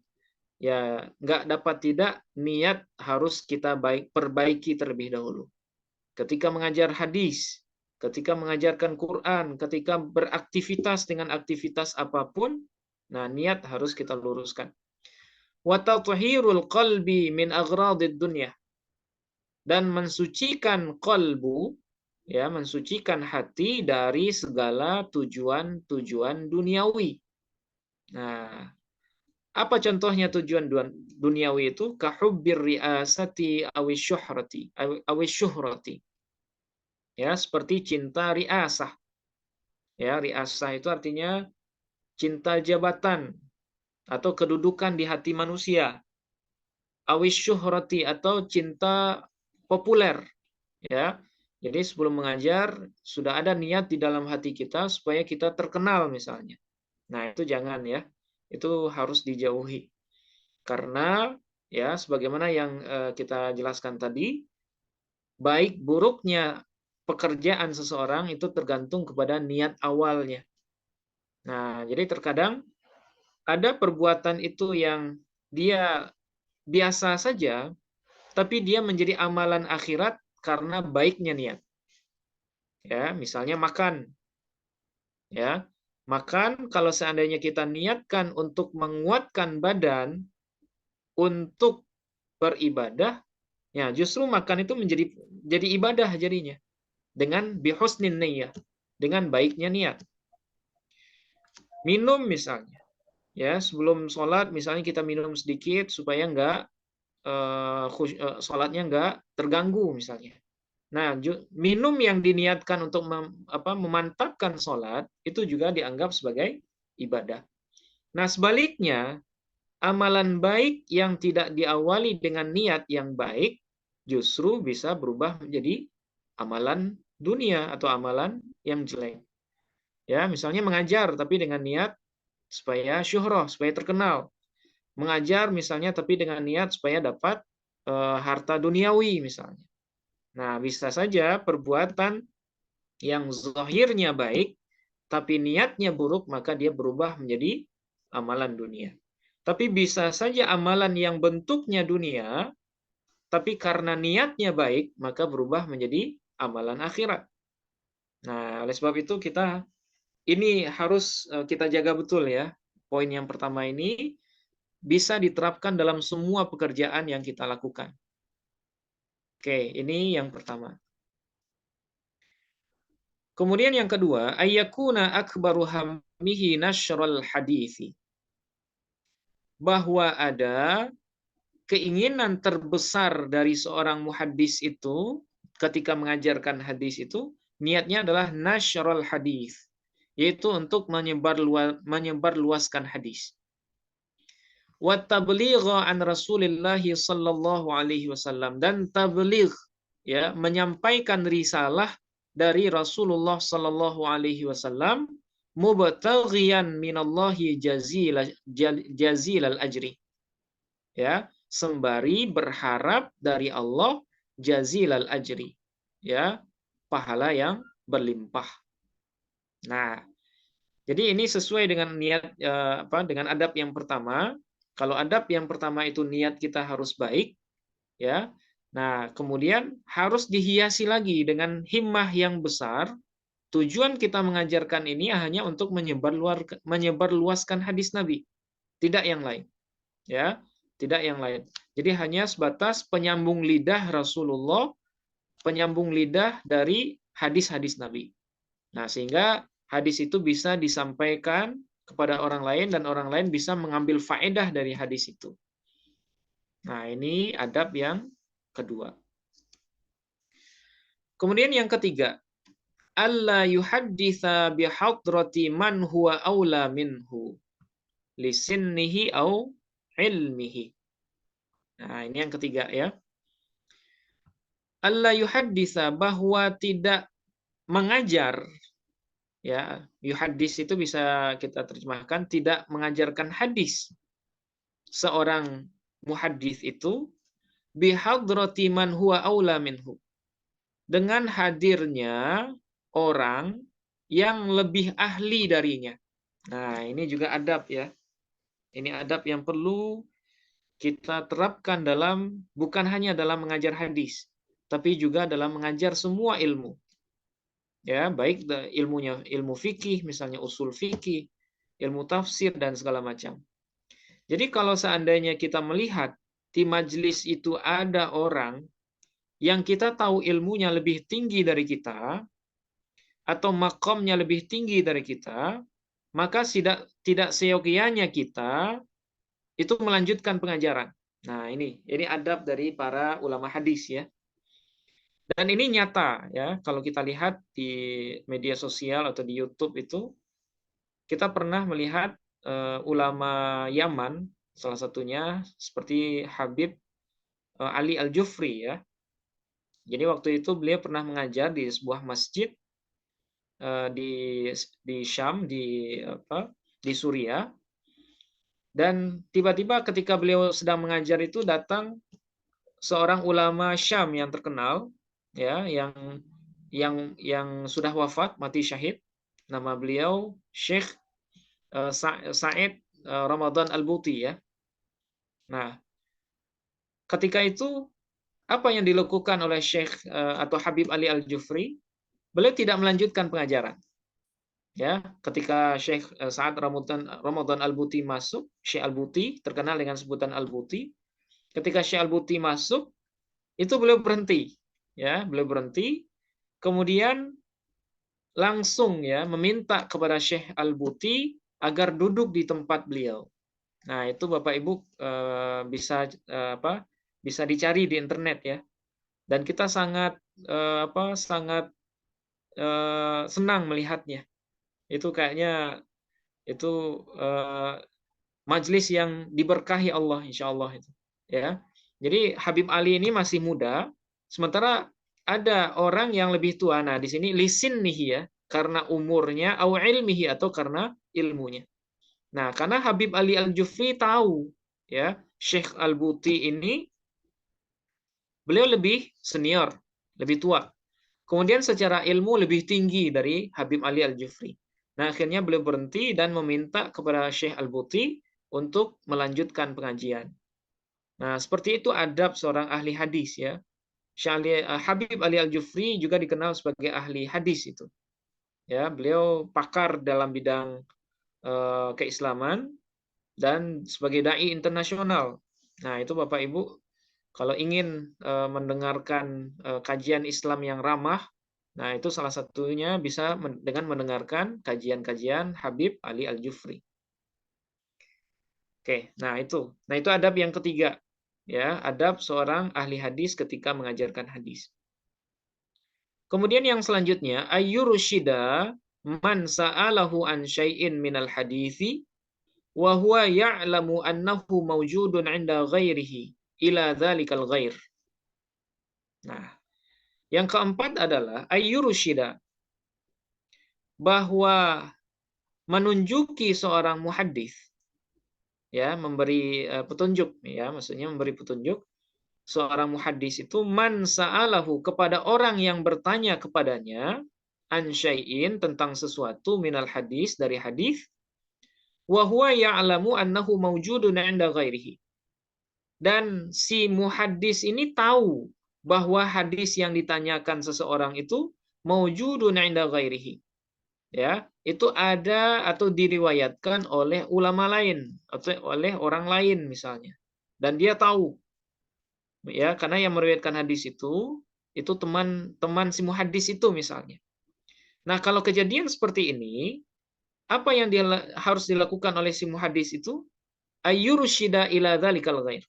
ya nggak dapat tidak niat harus kita perbaiki terlebih dahulu. Ketika mengajar hadis, ketika mengajarkan Quran, ketika beraktivitas dengan aktivitas apapun, nah niat harus kita luruskan. Wa tathhirul qalbi min aghradid dunya, dan mensucikan qalbu, ya, mensucikan hati dari segala tujuan-tujuan duniawi. Nah, apa contohnya tujuan duniawi itu? Kahubbir riasati awisyuhrati. Ya, seperti cinta riasah. Ya, riasah itu artinya cinta jabatan atau kedudukan di hati manusia. Awisyuhrati, atau cinta populer. Ya, jadi sebelum mengajar sudah ada niat di dalam hati kita supaya kita terkenal misalnya. Nah, itu jangan ya. Itu harus dijauhi. Karena ya sebagaimana yang kita jelaskan tadi, baik buruknya pekerjaan seseorang itu tergantung kepada niat awalnya. Nah, jadi terkadang ada perbuatan itu yang dia biasa saja, tapi dia menjadi amalan akhirat karena baiknya niat. Ya, misalnya makan. Ya, makan kalau seandainya kita niatkan untuk menguatkan badan, untuk beribadah, ya justru makan itu jadi ibadah jadinya dengan bihusnin niyyah, dengan baiknya niat. Minum misalnya, ya sebelum sholat misalnya kita minum sedikit supaya enggak sholatnya enggak terganggu misalnya. Nah, minum yang diniatkan untuk memantapkan sholat itu juga dianggap sebagai ibadah. Nah, sebaliknya, amalan baik yang tidak diawali dengan niat yang baik justru bisa berubah menjadi amalan dunia atau amalan yang jelek. Ya, misalnya mengajar tapi dengan niat supaya syuhrah, supaya terkenal. Mengajar misalnya tapi dengan niat supaya dapat harta duniawi misalnya. Nah, bisa saja perbuatan yang zahirnya baik tapi niatnya buruk, maka dia berubah menjadi amalan dunia. Tapi bisa saja amalan yang bentuknya dunia, tapi karena niatnya baik, maka berubah menjadi amalan akhirat. Nah, oleh sebab itu ini harus kita jaga betul ya. Poin yang pertama ini bisa diterapkan dalam semua pekerjaan yang kita lakukan. Oke, ini yang pertama. Kemudian yang kedua, ayyakuna akbaru hammihi nashrul hadithi. Bahwa ada keinginan terbesar dari seorang muhaddis itu ketika mengajarkan hadis itu, niatnya adalah nashrul hadis, yaitu untuk menyebarluaskan hadis. Wa tabligha an Rasulillah sallallahu alaihi wasallam, dan tabligh, ya, menyampaikan risalah dari Rasulullah sallallahu alaihi wasallam, mubtaghiyan minallahi jazilal ajri. Ya, sembari berharap dari Allah jazilal ajri. Ya, pahala yang berlimpah. Nah, jadi ini sesuai dengan niat dengan adab yang pertama. Kalau adab yang pertama itu niat kita harus baik, ya. Nah, kemudian harus dihiasi lagi dengan himmah yang besar. Tujuan kita mengajarkan ini hanya untuk menyebarluaskan hadis Nabi, tidak yang lain. Ya, tidak yang lain. Jadi hanya sebatas penyambung lidah Rasulullah, penyambung lidah dari hadis-hadis Nabi. Nah, sehingga hadis itu bisa disampaikan kepada orang lain dan orang lain bisa mengambil faedah dari hadis itu. Nah, ini adab yang kedua. Kemudian yang ketiga, alla yuhadditsa bihadrati man huwa aula minhu lisinnihi au ilmihi. Nah, ini yang ketiga ya. Alla yuhadditsa, bahwa tidak mengajar, ya. Yuhaddis itu bisa kita terjemahkan tidak mengajarkan hadis. Seorang muhaddis itu bihadrati man huwa aula minhu, dengan hadirnya orang yang lebih ahli darinya. Nah, ini juga adab ya. Ini adab yang perlu kita terapkan dalam, bukan hanya dalam mengajar hadis, tapi juga dalam mengajar semua ilmu. Ya, baik ilmunya, ilmu fikih, misalnya usul fikih, ilmu tafsir dan segala macam. Jadi kalau seandainya kita melihat di majelis itu ada orang yang kita tahu ilmunya lebih tinggi dari kita, atau makomnya lebih tinggi dari kita, maka tidak seyogianya kita itu melanjutkan pengajaran. Nah, ini adab dari para ulama hadis ya. Dan ini nyata ya, kalau kita lihat di media sosial atau di YouTube itu, kita pernah melihat ulama Yaman, salah satunya seperti Habib Ali Al-Jufri ya. Jadi waktu itu beliau pernah mengajar di sebuah masjid di Syam, di Suriah. Dan tiba-tiba ketika beliau sedang mengajar itu datang seorang ulama Syam yang terkenal, ya, yang sudah wafat, mati syahid. Nama beliau Syekh Sa'id Ramadan Al-Buti ya. Nah, ketika itu apa yang dilakukan oleh Syekh atau Habib Ali Al-Jufri? Beliau tidak melanjutkan pengajaran. Ya, ketika Syekh Sa'ad Ramadan Al-Buti masuk, Syekh Al-Buti terkenal dengan sebutan Al-Buti. Ketika Syekh Al-Buti masuk, itu beliau berhenti. Ya, beliau berhenti, kemudian langsung ya meminta kepada Syekh Al-Buti agar duduk di tempat beliau. Nah, itu Bapak Ibu bisa dicari di internet ya. Dan kita sangat senang melihatnya. Itu kayaknya itu majelis yang diberkahi Allah, insya Allah itu. Ya, jadi Habib Ali ini masih muda, sementara ada orang yang lebih tua. Nah, di sini lisin nih ya, karena umurnya, au ilmihi, atau karena ilmunya. Nah, karena Habib Ali Al-Jufri tahu, ya, Syekh Al-Buti ini beliau lebih senior, lebih tua. Kemudian secara ilmu lebih tinggi dari Habib Ali Al-Jufri. Nah, akhirnya beliau berhenti dan meminta kepada Syekh Al-Buti untuk melanjutkan pengajian. Nah, seperti itu adab seorang ahli hadis ya. Habib Ali Al-Jufri juga dikenal sebagai ahli hadis itu. Ya, beliau pakar dalam bidang keislaman dan sebagai dai internasional. Nah, itu Bapak Ibu kalau ingin mendengarkan kajian Islam yang ramah, nah itu salah satunya bisa dengan mendengarkan kajian-kajian Habib Ali Al-Jufri. Oke, nah itu adab yang ketiga, ya, adab seorang ahli hadis ketika mengajarkan hadis. Kemudian yang selanjutnya, ayyurushida man sa'alahu an syai'in minal hadithi wa huwa ya'lamu annahu mawjudun 'inda ghairihi ila dzalikal ghair. Nah, yang keempat adalah ayyurushida, bahwa menunjuki seorang muhaddis, ya, memberi petunjuk ya, maksudnya memberi petunjuk seorang muhaddis itu man sa'alahu, kepada orang yang bertanya kepadanya an syai'in, tentang sesuatu, minal hadis, dari hadis, wa huwa ya'lamu annahu mawjudun 'inda ghairihi, dan si muhaddis ini tahu bahwa hadis yang ditanyakan seseorang itu mawjudun 'inda ghairihi, ya, itu ada atau diriwayatkan oleh ulama lain atau oleh orang lain misalnya, dan dia tahu, ya, karena yang meriwayatkan hadis itu teman-teman si muhaddis itu misalnya. Nah, kalau kejadian seperti ini, apa yang harus dilakukan oleh si muhaddis itu? Ayyurushida ila dzalikal ghair.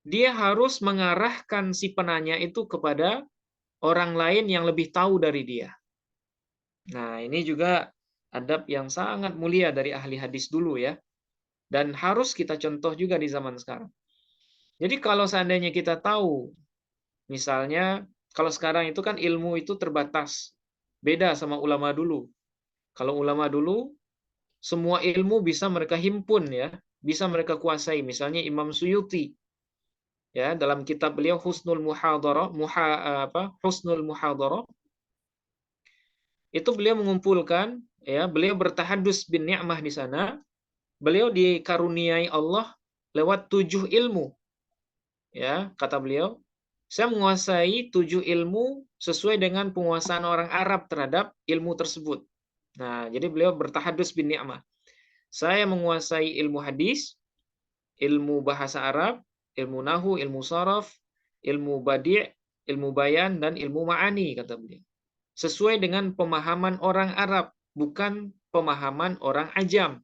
Dia harus mengarahkan si penanya itu kepada orang lain yang lebih tahu dari dia. Nah, ini juga adab yang sangat mulia dari ahli hadis dulu ya. Dan harus kita contoh juga di zaman sekarang. Jadi kalau seandainya kita tahu, misalnya kalau sekarang itu kan ilmu itu terbatas. Beda sama ulama dulu. Kalau ulama dulu, semua ilmu bisa mereka himpun ya, bisa mereka kuasai. Misalnya Imam Suyuti ya, dalam kitab beliau Husnul Muhadharah, Husnul Muhadharah, itu beliau mengumpulkan ya, beliau bertahadus bin ni'mah di sana. Beliau dikaruniai Allah lewat 7 ilmu. Ya, kata beliau, saya menguasai 7 ilmu sesuai dengan penguasaan orang Arab terhadap ilmu tersebut. Nah, jadi beliau bertahadus bin ni'mah. Saya menguasai ilmu hadis, ilmu bahasa Arab, ilmu nahu, ilmu saraf, ilmu badi', ilmu bayan, dan ilmu ma'ani, kata beliau. Sesuai dengan pemahaman orang Arab, bukan pemahaman orang Ajam.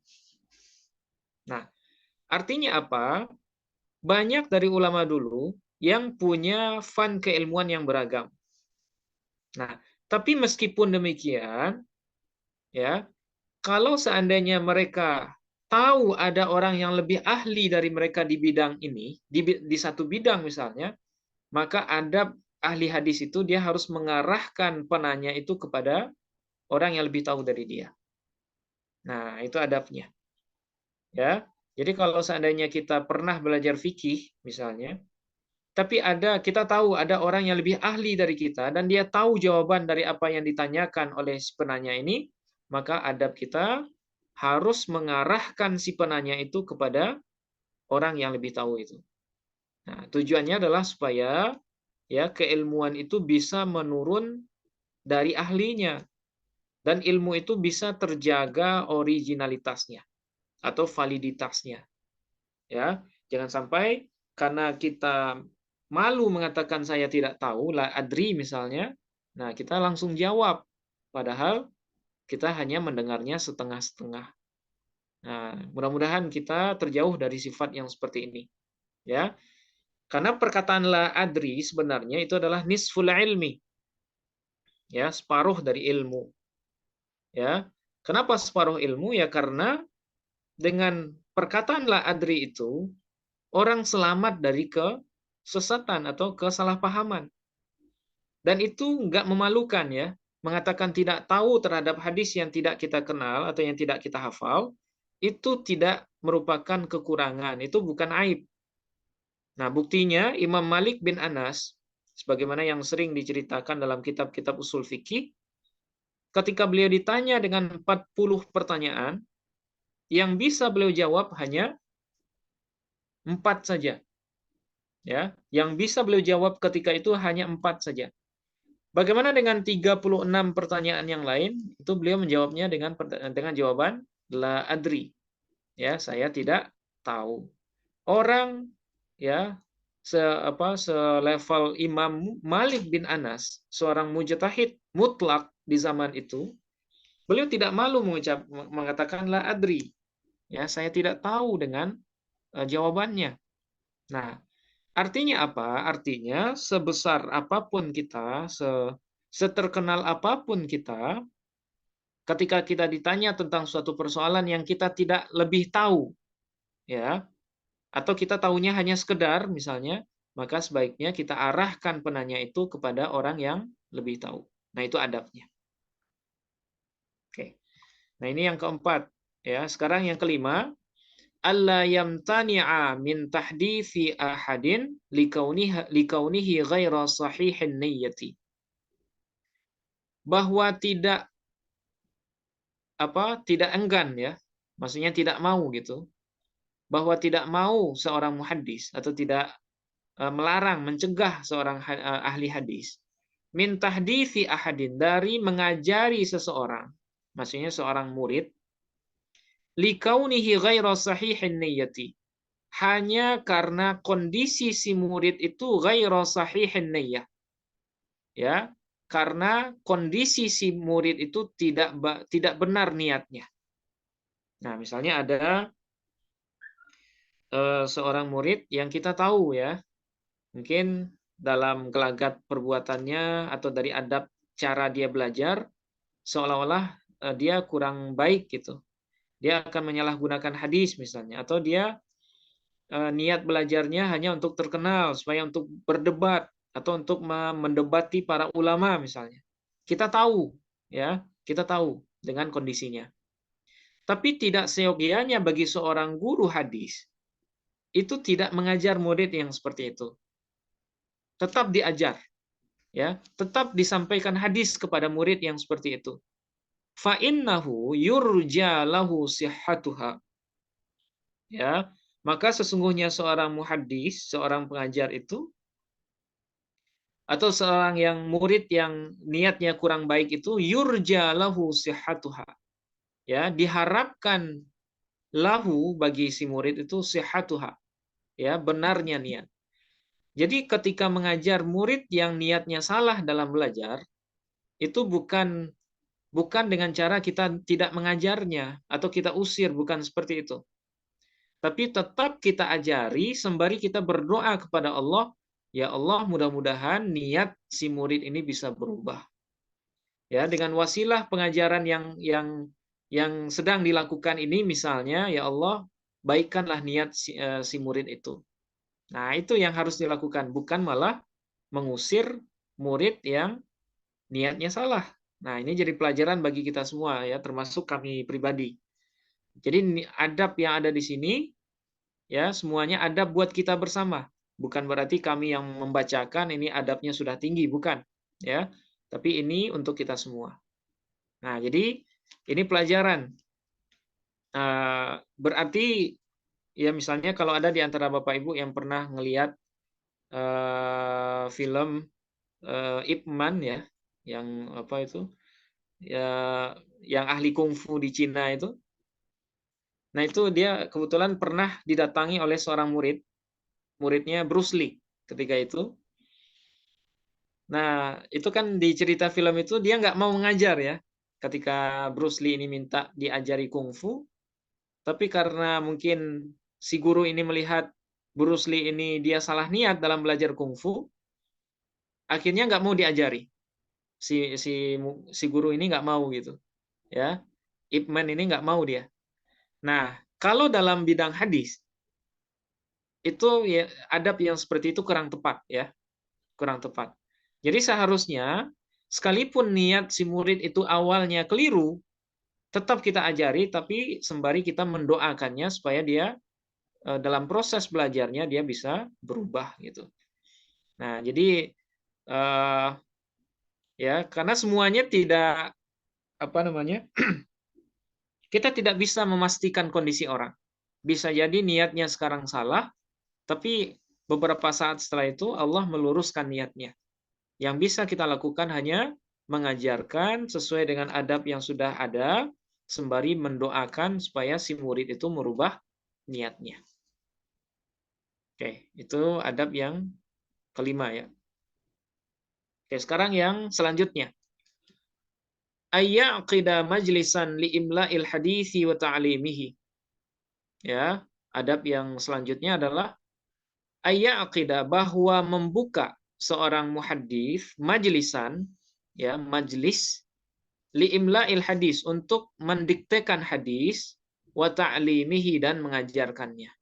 Nah, artinya apa? Banyak dari ulama dulu yang punya fan keilmuan yang beragam. Nah, tapi meskipun demikian, ya, kalau seandainya mereka tahu ada orang yang lebih ahli dari mereka di bidang ini, di satu bidang misalnya, maka adab ahli hadis itu dia harus mengarahkan penanya itu kepada orang yang lebih tahu dari dia. Nah, itu adabnya. Ya. Jadi kalau seandainya kita pernah belajar fikih misalnya, tapi kita tahu ada orang yang lebih ahli dari kita dan dia tahu jawaban dari apa yang ditanyakan oleh si penanya ini, maka adab kita harus mengarahkan si penanya itu kepada orang yang lebih tahu itu. Nah, tujuannya adalah supaya ya keilmuan itu bisa menurun dari ahlinya dan ilmu itu bisa terjaga originalitasnya atau validitasnya. Ya, jangan sampai karena kita malu mengatakan saya tidak tahu, la adri misalnya, nah kita langsung jawab, padahal kita hanya mendengarnya setengah-setengah. Nah, mudah-mudahan kita terjauh dari sifat yang seperti ini, ya. Karena perkataan la adri sebenarnya itu adalah nisful ilmi, ya, separuh dari ilmu, ya. Kenapa separuh ilmu? Ya karena dengan perkataan la adri itu orang selamat dari kesesatan atau kesalahpahaman. Dan itu nggak memalukan ya. Mengatakan tidak tahu terhadap hadis yang tidak kita kenal atau yang tidak kita hafal, itu tidak merupakan kekurangan, itu bukan aib. Nah, buktinya Imam Malik bin Anas, sebagaimana yang sering diceritakan dalam kitab-kitab usul fikih, ketika beliau ditanya dengan 40 pertanyaan, yang bisa beliau jawab hanya 4 saja. Ya, yang bisa beliau jawab ketika itu hanya 4 saja. Bagaimana dengan 36 pertanyaan yang lain? Itu beliau menjawabnya dengan jawaban la adri. Ya, saya tidak tahu. Orang ya selevel Imam Malik bin Anas, seorang mujtahid mutlak di zaman itu, beliau tidak malu mengatakan la adri. Ya, saya tidak tahu dengan jawabannya. Nah, artinya apa? Artinya sebesar apapun kita, seterkenal apapun kita, ketika kita ditanya tentang suatu persoalan yang kita tidak lebih tahu, ya, atau kita tahunya hanya sekedar misalnya, maka sebaiknya kita arahkan penanya itu kepada orang yang lebih tahu. Nah, itu adabnya. Oke. Nah, ini yang keempat, ya. Sekarang yang kelima, alla yamtani'a min tahdithi ahadin likaunihi ghaira sahihin niyyati. Bahwa tidak enggan ya. Maksudnya tidak mau gitu. Bahwa tidak mau seorang muhaddis atau tidak melarang, mencegah seorang ahli hadis min tahdithi ahadin, dari mengajari seseorang. Maksudnya seorang murid likaunihi ghaira sahihin niyyati, hanya karena kondisi si murid itu ghaira sahihin niyyah. Ya, karena kondisi si murid itu tidak benar niatnya. Nah, misalnya ada seorang murid yang kita tahu ya, mungkin dalam gelagat perbuatannya atau dari adab cara dia belajar, seolah-olah dia kurang baik gitu. Dia akan menyalahgunakan hadis misalnya, atau dia niat belajarnya hanya untuk terkenal, supaya untuk berdebat atau untuk mendebati para ulama misalnya. Kita tahu, ya, kita tahu dengan kondisinya. Tapi tidak seyogianya bagi seorang guru hadis itu tidak mengajar murid yang seperti itu. Tetap diajar, ya, tetap disampaikan hadis kepada murid yang seperti itu. Fa innahu yurja lahu sihhatuha. Ya, maka sesungguhnya seorang muhaddis, seorang pengajar itu, atau seorang yang murid yang niatnya kurang baik itu, yurja lahu sihhatuha. Ya, diharapkan lahu bagi si murid itu sihhatuha, ya, benarnya niat. Jadi ketika mengajar murid yang niatnya salah dalam belajar, itu bukan dengan cara kita tidak mengajarnya atau kita usir, bukan seperti itu. Tapi tetap kita ajari sembari kita berdoa kepada Allah, ya Allah, mudah-mudahan niat si murid ini bisa berubah. Ya, dengan wasilah pengajaran yang sedang dilakukan ini misalnya, ya Allah, baikkanlah niat si murid itu. Nah, itu yang harus dilakukan, bukan malah mengusir murid yang niatnya salah. Nah, ini jadi pelajaran bagi kita semua ya, termasuk kami pribadi. Jadi adab yang ada di sini ya, semuanya adab buat kita bersama. Bukan berarti kami yang membacakan ini adabnya sudah tinggi, bukan, ya. Tapi ini untuk kita semua. Nah, jadi ini pelajaran. Berarti ya misalnya kalau ada di antara Bapak Ibu yang pernah ngelihat film Ip Man ya, yang apa itu? Ya, yang ahli kungfu di Cina itu. Nah, itu dia kebetulan pernah didatangi oleh seorang muridnya Bruce Lee ketika itu. Nah, itu kan di cerita film itu dia nggak mau mengajar ya. Ketika Bruce Lee ini minta diajari kungfu, tapi karena mungkin si guru ini melihat Bruce Lee ini dia salah niat dalam belajar kungfu, akhirnya nggak mau diajari. Si guru ini nggak mau gitu, ya. Ip Man ini nggak mau dia. Nah, kalau dalam bidang hadis itu ya adab yang seperti itu kurang tepat ya, kurang tepat. Jadi seharusnya sekalipun niat si murid itu awalnya keliru, tetap kita ajari tapi sembari kita mendoakannya supaya dia dalam proses belajarnya dia bisa berubah gitu. Nah, jadi ya karena semuanya tidak apa namanya? Kita tidak bisa memastikan kondisi orang. Bisa jadi niatnya sekarang salah, tapi beberapa saat setelah itu Allah meluruskan niatnya. Yang bisa kita lakukan hanya mengajarkan sesuai dengan adab yang sudah ada, sembari mendoakan supaya si murid itu merubah niatnya. Oke, itu adab yang kelima ya. Oke, sekarang yang selanjutnya. Ayyaqida majlisan li'imla'il hadithi wa ta'limihi. Ya, adab yang selanjutnya adalah ayyaqida, bahwa membuka seorang muhaddits majlisan, ya, majlis li'imla'il hadis, untuk mendiktekan hadis, wa ta'limihi, dan mengajarkannya.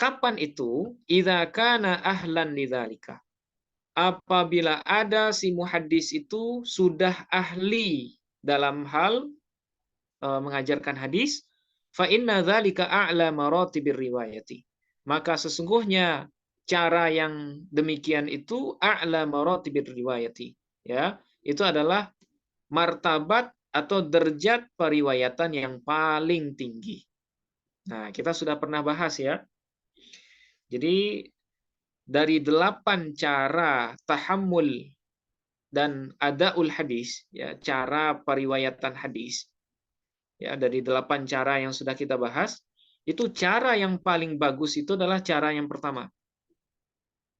Kapan itu? Idza kana ahlan lidzalika. Apabila ada si muhaddis itu sudah ahli dalam hal mengajarkan hadis, fa inna dzalika a'la maratibir riwayati. Maka sesungguhnya cara yang demikian itu a'la maratibir riwayati, ya, itu adalah martabat atau derajat periwayatan yang paling tinggi. Nah, kita sudah pernah bahas ya. Jadi dari 8 cara tahammul dan adaul hadis, ya, cara periwayatan hadis, ya, dari 8 cara yang sudah kita bahas, itu cara yang paling bagus itu adalah cara yang pertama.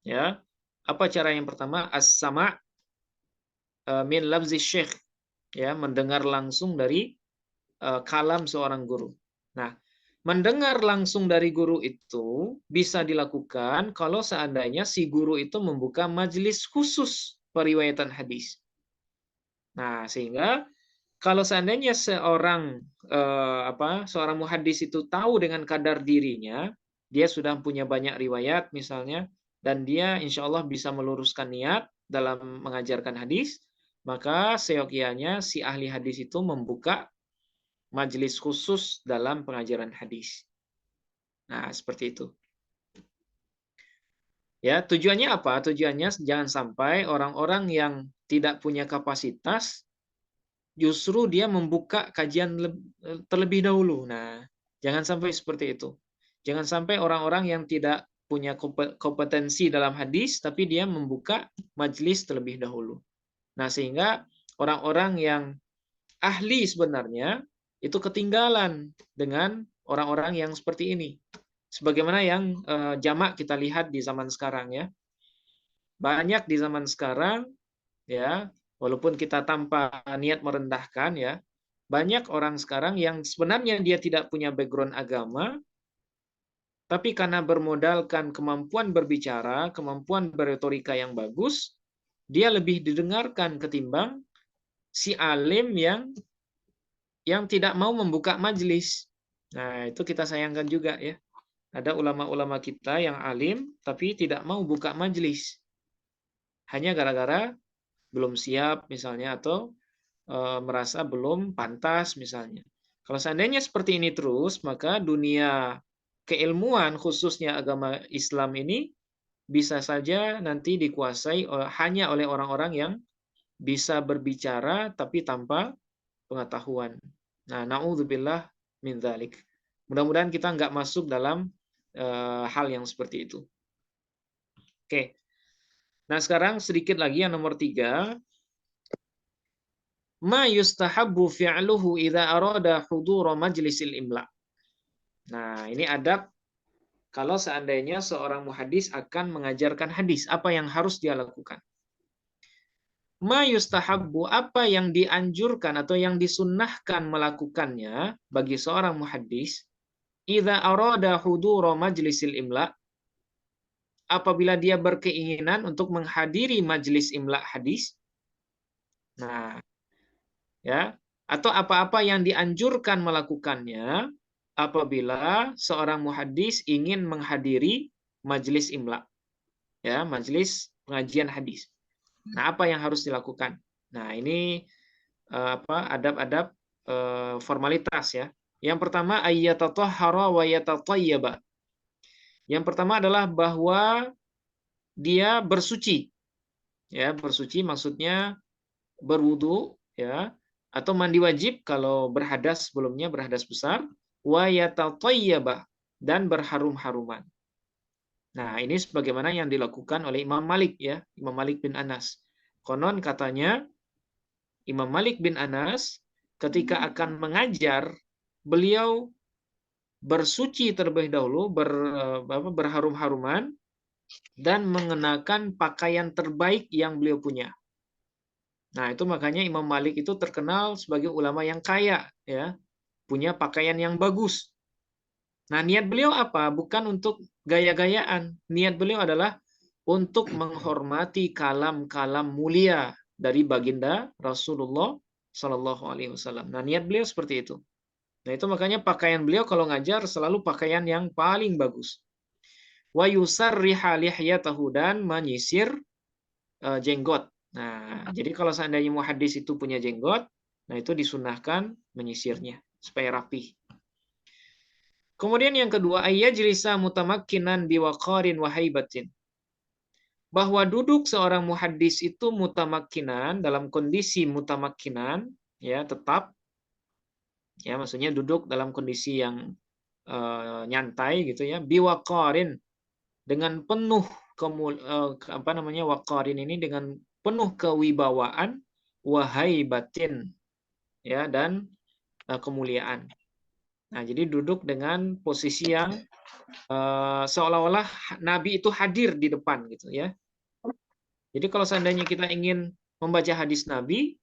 Ya, apa cara yang pertama? As-sama' min lafzi syekh, ya, mendengar langsung dari kalam seorang guru. Nah, mendengar langsung dari guru itu bisa dilakukan kalau seandainya si guru itu membuka majelis khusus periwayatan hadis. Nah, sehingga kalau seandainya seorang muhaddis itu tahu dengan kadar dirinya, dia sudah punya banyak riwayat misalnya, dan dia insya Allah bisa meluruskan niat dalam mengajarkan hadis, maka seyogianya si ahli hadis itu membuka majelis khusus dalam pengajaran hadis. Nah, seperti itu. Ya, tujuannya apa? Tujuannya jangan sampai orang-orang yang tidak punya kapasitas justru dia membuka kajian terlebih dahulu. Nah, jangan sampai seperti itu. Jangan sampai orang-orang yang tidak punya kompetensi dalam hadis, tapi dia membuka majelis terlebih dahulu. Nah, sehingga orang-orang yang ahli sebenarnya itu ketinggalan dengan orang-orang yang seperti ini. Sebagaimana yang jamak kita lihat di zaman sekarang ya. Banyak di zaman sekarang ya, walaupun kita tanpa niat merendahkan ya, banyak orang sekarang yang sebenarnya dia tidak punya background agama, tapi karena bermodalkan kemampuan berbicara, kemampuan berretorika yang bagus, dia lebih didengarkan ketimbang si alim yang tidak mau membuka majelis. Nah, itu kita sayangkan juga ya. Ada ulama-ulama kita yang alim tapi tidak mau buka majelis. Hanya gara-gara belum siap misalnya atau merasa belum pantas misalnya. Kalau seandainya seperti ini terus, maka dunia keilmuan khususnya agama Islam ini bisa saja nanti dikuasai hanya oleh orang-orang yang bisa berbicara tapi tanpa pengetahuan. Nah, naudzubillah min dzalik. Mudah-mudahan kita nggak masuk dalam hal yang seperti itu. Oke. Nah, sekarang sedikit lagi yang nomor 3. Ma yustahabbu fi'luhu idza arada hudura majlisil imla. Nah, ini adab kalau seandainya seorang muhadis akan mengajarkan hadis, apa yang harus dia lakukan? Ma yustahabbu, apa yang dianjurkan atau yang disunnahkan melakukannya bagi seorang muhadis, idza arada hudura majlisil imla, apabila dia berkeinginan untuk menghadiri majlis imla hadis. Nah, ya, atau apa-apa yang dianjurkan melakukannya apabila seorang muhadis ingin menghadiri majelis imla, ya, majelis pengajian hadis. Nah, apa yang harus dilakukan? Nah, ini adab-adab formalitas ya. Yang pertama ayyatatahhara wa yatatayyaba. Yang pertama adalah bahwa dia bersuci. Ya, bersuci maksudnya berwudu ya, atau mandi wajib kalau berhadas sebelumnya, berhadas besar, wa yatatayyaba, dan berharum-haruman. Nah, ini sebagaimana yang dilakukan oleh Imam Malik ya, Imam Malik bin Anas. Konon katanya Imam Malik bin Anas ketika akan mengajar, beliau bersuci terlebih dahulu, berharum-haruman dan mengenakan pakaian terbaik yang beliau punya. Nah, itu makanya Imam Malik itu terkenal sebagai ulama yang kaya ya, punya pakaian yang bagus. Nah, niat beliau apa? Bukan untuk gaya-gayaan. Niat beliau adalah untuk menghormati kalam-kalam mulia dari baginda Rasulullah Shallallahu Alaihi Wasallam. Nah, niat beliau seperti itu. Nah, itu makanya pakaian beliau kalau ngajar selalu pakaian yang paling bagus. Wa yusarriha lihyatahu, dan menyisir jenggot. Nah, jadi kalau seandainya muhaddis itu punya jenggot, nah itu disunahkan menyisirnya supaya rapi. Kemudian yang kedua, ayyajlisa mutamakkinan biwaqarin wa haibatin. Bahwa duduk seorang muhaddis itu mutamakkinan, dalam kondisi mutamakkinan, ya tetap, ya maksudnya duduk dalam kondisi yang nyantai gitu ya, biwaqarin, dengan penuh waqarin ini dengan penuh kewibawaan, wahaibatin ya, dan kemuliaan. Nah, jadi duduk dengan posisi yang seolah-olah Nabi itu hadir di depan gitu ya. Jadi kalau seandainya kita ingin membaca hadis Nabi,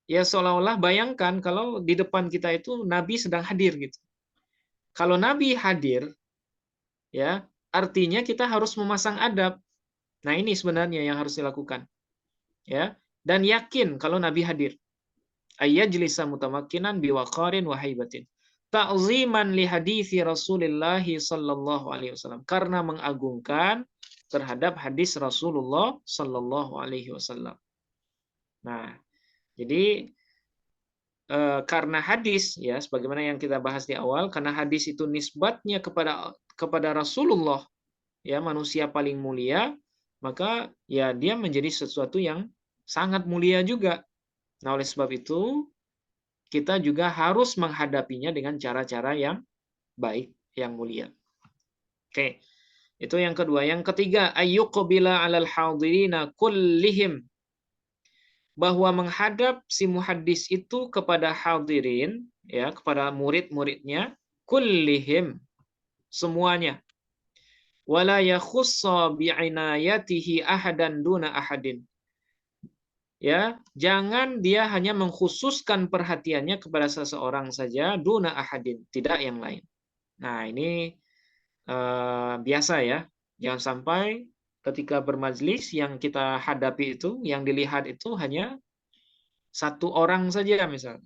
ya seolah-olah bayangkan kalau di depan kita itu Nabi sedang hadir gitu. Kalau Nabi hadir, ya artinya kita harus memasang adab. Nah, ini sebenarnya yang harus dilakukan. Ya, dan yakin kalau Nabi hadir. Ayyajlisa mutamakkinan biwaqarin wa haibatin. Ta'ziman li hadithi Rasulullah sallallahu alaihi wasallam. Karena mengagungkan terhadap hadis Rasulullah sallallahu alaihi wasallam. Nah, jadi karena hadis ya sebagaimana yang kita bahas di awal, karena hadis itu nisbatnya kepada Rasulullah ya, manusia paling mulia, maka ya dia menjadi sesuatu yang sangat mulia juga. Nah, oleh sebab itu kita juga harus menghadapinya dengan cara-cara yang baik, yang mulia. Oke. Itu yang kedua. Yang ketiga, ayyuqbila 'alal hadirina kullihim, bahwa menghadap si muhaddis itu kepada hadirin, ya, kepada murid-muridnya, kullihim, semuanya. Wala yakhussa bi'inayatihi ahadan duna ahadin. Ya, jangan dia hanya mengkhususkan perhatiannya kepada seseorang saja, duna ahadin, tidak yang lain. Nah, ini biasa ya. Jangan sampai ketika bermajlis yang kita hadapi itu, yang dilihat itu hanya satu orang saja misalnya,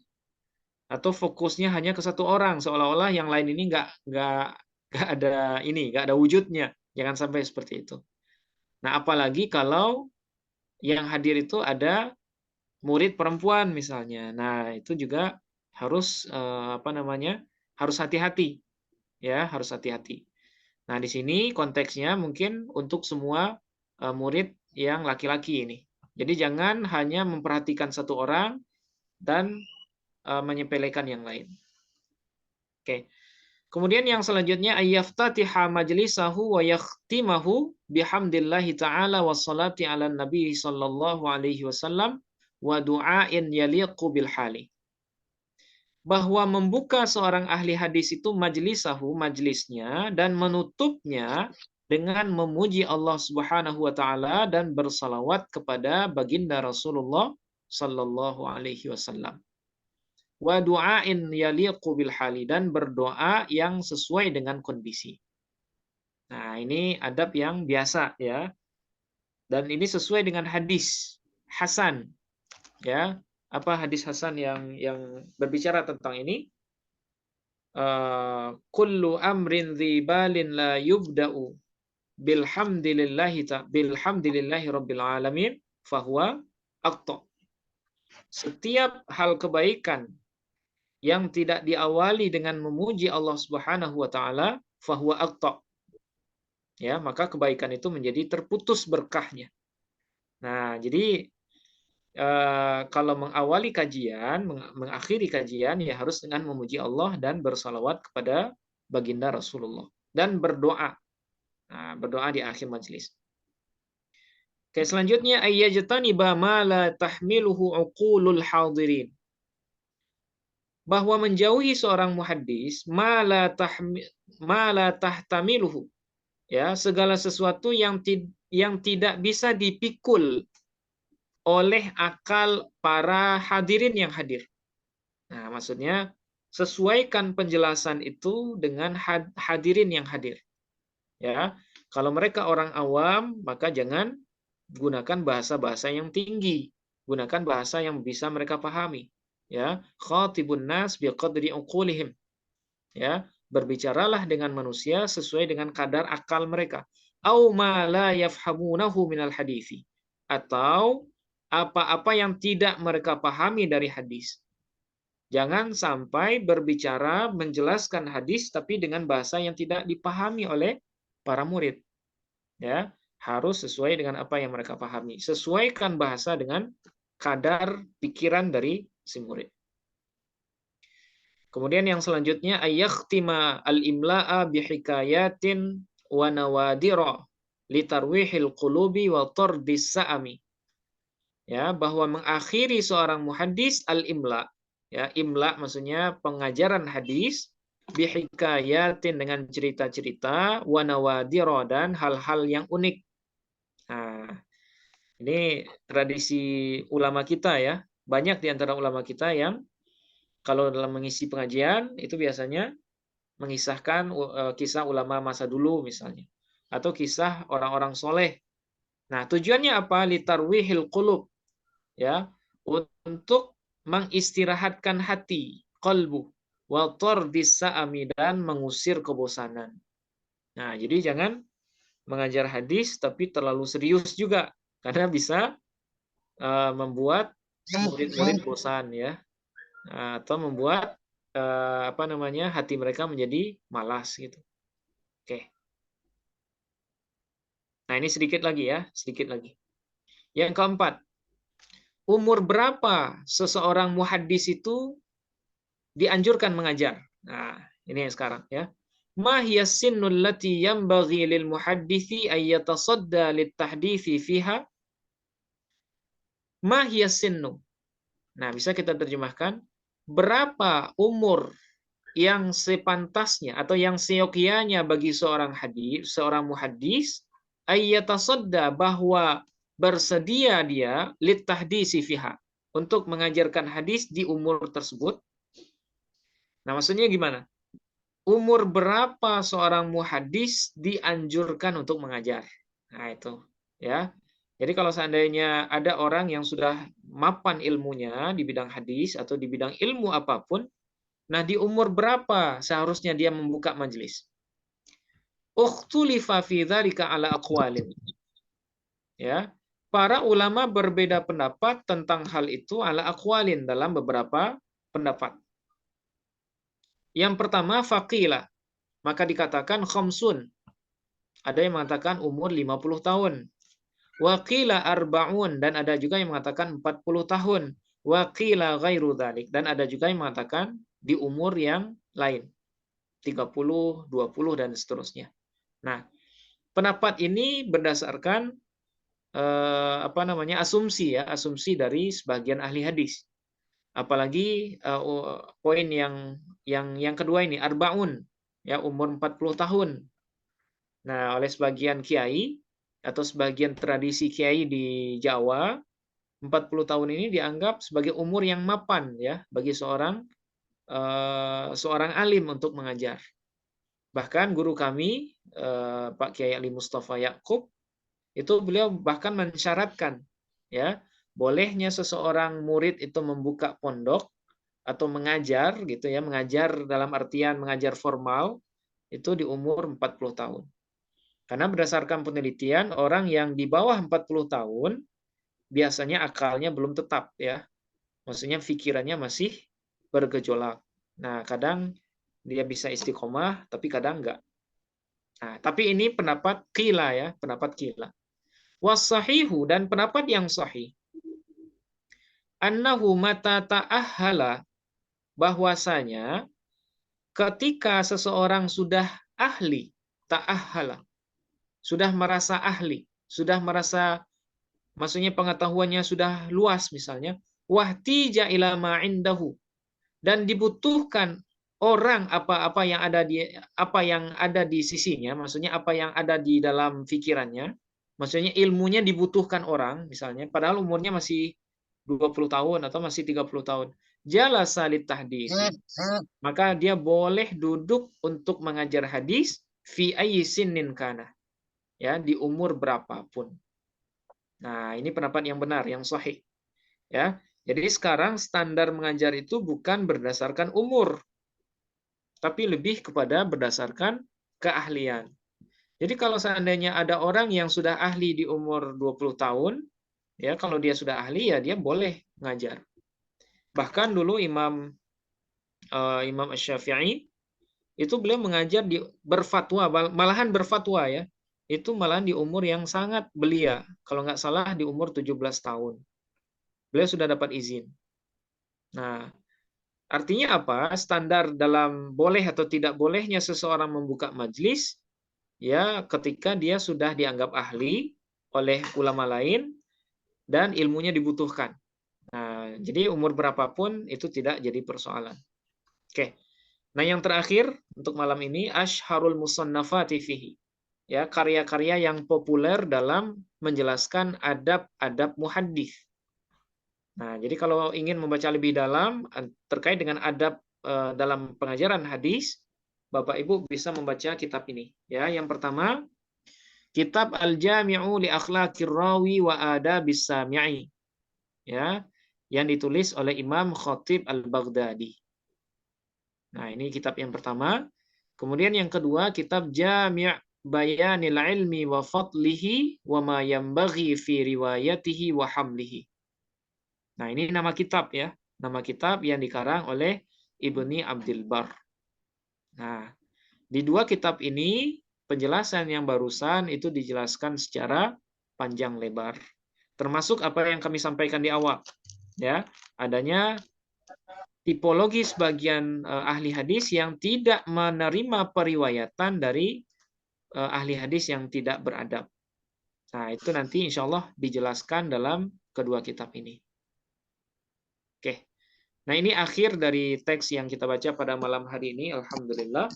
atau fokusnya hanya ke satu orang, seolah-olah yang lain ini nggak ada wujudnya. Jangan sampai seperti itu. Nah, apalagi kalau yang hadir itu ada murid perempuan misalnya. Nah, itu juga harus harus hati-hati ya, harus hati-hati. Nah, di sini konteksnya mungkin untuk semua murid yang laki-laki ini. Jadi jangan hanya memperhatikan satu orang dan menyepelekan yang lain. Oke. Kemudian yang selanjutnya ayyaftatiha majlisahu wa yakhtimahu bihamdillahi ta'ala wassalati ala nabi sallallahu alaihi wasallam wa du'ain yaliqu bil hali. Bahwa membuka seorang ahli hadis itu majlisnya dan menutupnya dengan memuji Allah Subhanahu wa taala dan bersalawat kepada baginda Rasulullah sallallahu alaihi wasallam. Wa du'ain yaliqu bil hali, dan berdoa yang sesuai dengan kondisi. Nah, ini adab yang biasa ya. Dan ini sesuai dengan hadis hasan ya. Apa hadis hasan yang berbicara tentang ini? Kullu amrin dzibalin la yubda'u bilhamdillahi rabbil alamin fahuwa aqta. Setiap hal kebaikan yang tidak diawali dengan memuji Allah Subhanahu wa taala fahuwa aqta. Ya, maka kebaikan itu menjadi terputus berkahnya. Nah, jadi kalau mengawali kajian, mengakhiri kajian ya harus dengan memuji Allah dan bersalawat kepada baginda Rasulullah dan berdoa. Nah, berdoa di akhir majelis. Oke, selanjutnya ayyajtaniba ma la tahmiluhu uqulul hadirin. Bahwa menjauhi seorang muhaddis ma la tahtamiluhu, ya, segala sesuatu yang tidak bisa dipikul oleh akal para hadirin yang hadir. Nah, maksudnya sesuaikan penjelasan itu dengan hadirin yang hadir. Ya, kalau mereka orang awam, maka jangan gunakan bahasa-bahasa yang tinggi. Gunakan bahasa yang bisa mereka pahami. Ya, khatibun nas biqadri uqulihim. Ya, berbicaralah dengan manusia sesuai dengan kadar akal mereka. Au ma la yafhamunahu minal hadithi. Atau apa-apa yang tidak mereka pahami dari hadis. Jangan sampai berbicara menjelaskan hadis tapi dengan bahasa yang tidak dipahami oleh para murid. Ya, harus sesuai dengan apa yang mereka pahami. Sesuaikan bahasa dengan kadar pikiran dari si murid. Kemudian yang selanjutnya ayakhtima al-imla'a bihikayatin wa nawadira litarwihil qulubi wa tardis sa'ami. Ya, bahwa mengakhiri seorang muhaddis al-imla. Ya, imla maksudnya pengajaran hadis bihikayatin dengan cerita-cerita wa nawadira dan hal-hal yang unik. Nah, ini tradisi ulama kita ya. Banyak di antara ulama kita yang kalau dalam mengisi pengajian itu biasanya mengisahkan kisah ulama masa dulu misalnya. Atau kisah orang-orang soleh. Nah, tujuannya apa? Litarwihil qulub. ya, untuk mengistirahatkan hati, qalbu, wa tardis sa'ami, dan mengusir kebosanan. Nah, jadi jangan mengajar hadis tapi terlalu serius juga, karena bisa membuat murid-murid bosan ya, atau membuat apa namanya, hati mereka menjadi malas gitu. Oke. Nah, ini sedikit lagi ya, sedikit lagi. Yang keempat, umur berapa seseorang muhaddis itu dianjurkan mengajar? Nah, ini yang sekarang ya. Ma hiya sinnul lati yanbaghi lil muhaddisi ay yatasadda lit tahditsi fiha? Ma hiya sinnu? Nah, bisa kita terjemahkan, berapa umur yang sepantasnya atau yang seyogianya bagi seorang muhaddis ayyatasadda, bahwa bersedia dia litahdisi fiha, untuk mengajarkan hadis di umur tersebut. Nah, maksudnya gimana? Umur berapa seorang muhaddis dianjurkan untuk mengajar? Nah, itu ya. Jadi kalau seandainya ada orang yang sudah mapan ilmunya di bidang hadis atau di bidang ilmu apapun, nah di umur berapa seharusnya dia membuka majelis? Ukhtulifa fi dzalika ala aqwalin. Ya. Para ulama berbeda pendapat tentang hal itu ala aqwalin, dalam beberapa pendapat. Yang pertama, faqila, maka dikatakan khamsun. Ada yang mengatakan umur 50 tahun. Waqila arba'un, dan ada juga yang mengatakan 40 tahun. Waqila ghairu dzalik, dan ada juga yang mengatakan di umur yang lain. 30, 20 dan seterusnya. Nah, pendapat ini berdasarkan asumsi ya, asumsi dari sebagian ahli hadis. Apalagi poin yang kedua ini, arbaun, ya, umur 40 tahun. Nah, oleh sebagian kiai atau sebagian tradisi kiai di Jawa, 40 tahun ini dianggap sebagai umur yang mapan ya bagi seorang alim untuk mengajar. Bahkan guru kami, Pak Kiai Ali Mustafa Yakub, itu beliau bahkan mensyaratkan ya, bolehnya seseorang murid itu membuka pondok atau mengajar gitu ya, mengajar dalam artian mengajar formal itu di umur 40 tahun. Karena berdasarkan penelitian, orang yang di bawah 40 tahun biasanya akalnya belum tetap ya. Maksudnya pikirannya masih bergejolak. Nah, kadang dia bisa istiqomah tapi kadang enggak. Nah, tapi ini pendapat qila ya, pendapat qila. Wasahihu, dan pendapat yang sahih, annahu mata ta'ahhala, bahwasanya ketika seseorang sudah ahli, ta'ahhala, sudah merasa ahli, sudah merasa, maksudnya pengetahuannya sudah luas misalnya, wahtija ila ma indahu, dan dibutuhkan orang apa yang ada di sisinya, maksudnya apa yang ada di dalam pikirannya, maksudnya ilmunya dibutuhkan orang misalnya, padahal umurnya masih 20 tahun atau masih 30 tahun. Jalasa litahdisi, maka dia boleh duduk untuk mengajar hadis fi ayyi sinnin kana, ya, di umur berapapun. Nah, ini pendapat yang benar, yang sahih. Ya. Jadi sekarang standar mengajar itu bukan berdasarkan umur, tapi lebih kepada berdasarkan keahlian. Jadi kalau seandainya ada orang yang sudah ahli di umur 20 tahun, ya kalau dia sudah ahli ya dia boleh ngajar. Bahkan dulu Imam Asy-Syafi'i itu beliau mengajar berfatwa, malahan berfatwa ya. Itu malahan di umur yang sangat belia. Kalau nggak salah di umur 17 tahun. Beliau sudah dapat izin. Nah, artinya apa? Standar dalam boleh atau tidak bolehnya seseorang membuka majelis, ya ketika dia sudah dianggap ahli oleh ulama lain dan ilmunya dibutuhkan. Nah, jadi umur berapapun itu tidak jadi persoalan. Oke. Nah, yang terakhir untuk malam ini, asyharul musannafati fihi. Ya, karya-karya yang populer dalam menjelaskan adab-adab muhaddis. Nah, jadi kalau ingin membaca lebih dalam terkait dengan adab dalam pengajaran hadis, Bapak Ibu bisa membaca kitab ini. Ya, yang pertama, kitab Al-Jami'u li Akhlaqir Rawi wa Adabis Sami'i. ya, yang ditulis oleh Imam Khatib Al-Baghdadi. Nah, ini kitab yang pertama. Kemudian yang kedua, kitab Jami' Bayanil Ilmi wa Fadlihi wa ma yanbaghi fi riwayatihi wa hamlihi. Nah, ini nama kitab ya. Nama kitab yang dikarang oleh Ibni Abdul Bar. Nah, di dua kitab ini penjelasan yang barusan itu dijelaskan secara panjang lebar. Termasuk apa yang kami sampaikan di awal, ya, adanya tipologi sebagian ahli hadis yang tidak menerima periwayatan dari ahli hadis yang tidak beradab. Nah, itu nanti insya Allah dijelaskan dalam kedua kitab ini. Oke. Nah, ini akhir dari teks yang kita baca pada malam hari ini. Alhamdulillah.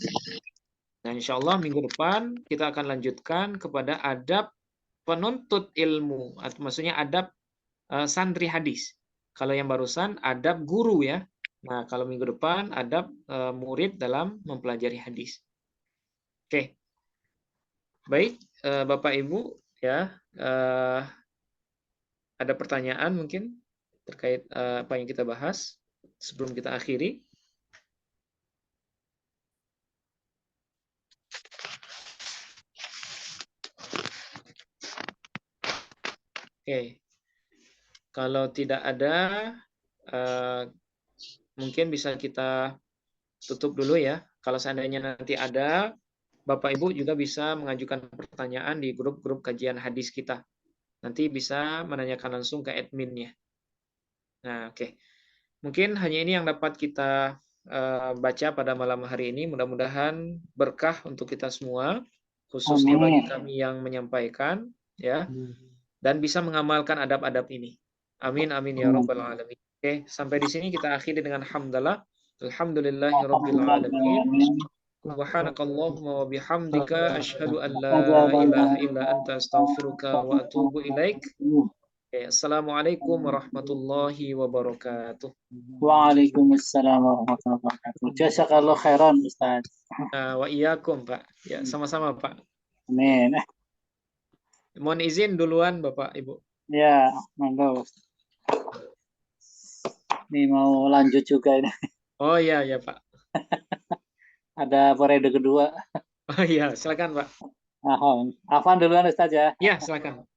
Nah, insya Allah minggu depan kita akan lanjutkan kepada adab penuntut ilmu, atau maksudnya adab santri hadis. Kalau yang barusan adab guru ya. Nah, kalau minggu depan adab murid dalam mempelajari hadis. Oke. Baik, Bapak Ibu ya, ada pertanyaan mungkin terkait apa yang kita bahas sebelum kita akhiri? Oke. Kalau tidak ada, mungkin bisa kita tutup dulu ya. Kalau seandainya nanti ada, Bapak Ibu juga bisa mengajukan pertanyaan di grup-grup kajian hadis kita. Nanti bisa menanyakan langsung ke adminnya. Nah, oke. Mungkin hanya ini yang dapat kita baca pada malam hari ini. Mudah-mudahan berkah untuk kita semua, khususnya bagi kami yang menyampaikan, ya, dan bisa mengamalkan adab-adab ini. Amin, amin ya rabbal alamin. Oke, sampai di sini kita akhiri dengan hamdalah. Alhamdulillahi rabbil alamin. Subhanakallahumma wa bihamdika asyhadu an la ilaha illa anta astaghfiruka wa atubu ilaik. Assalamualaikum warahmatullahi wabarakatuh. Waalaikumsalam warahmatullahi wabarakatuh. Jazakallah khairan Ustaz. Wa iyyakum Pak. Ya, sama-sama Pak. Amin. Mohon izin duluan Bapak Ibu. Ya, monggo. Ini mau lanjut juga ini. Oh iya ya Pak. Ada periode kedua. Oh iya, silakan Pak. Afwan duluan Ustaz ya. Ya, silakan.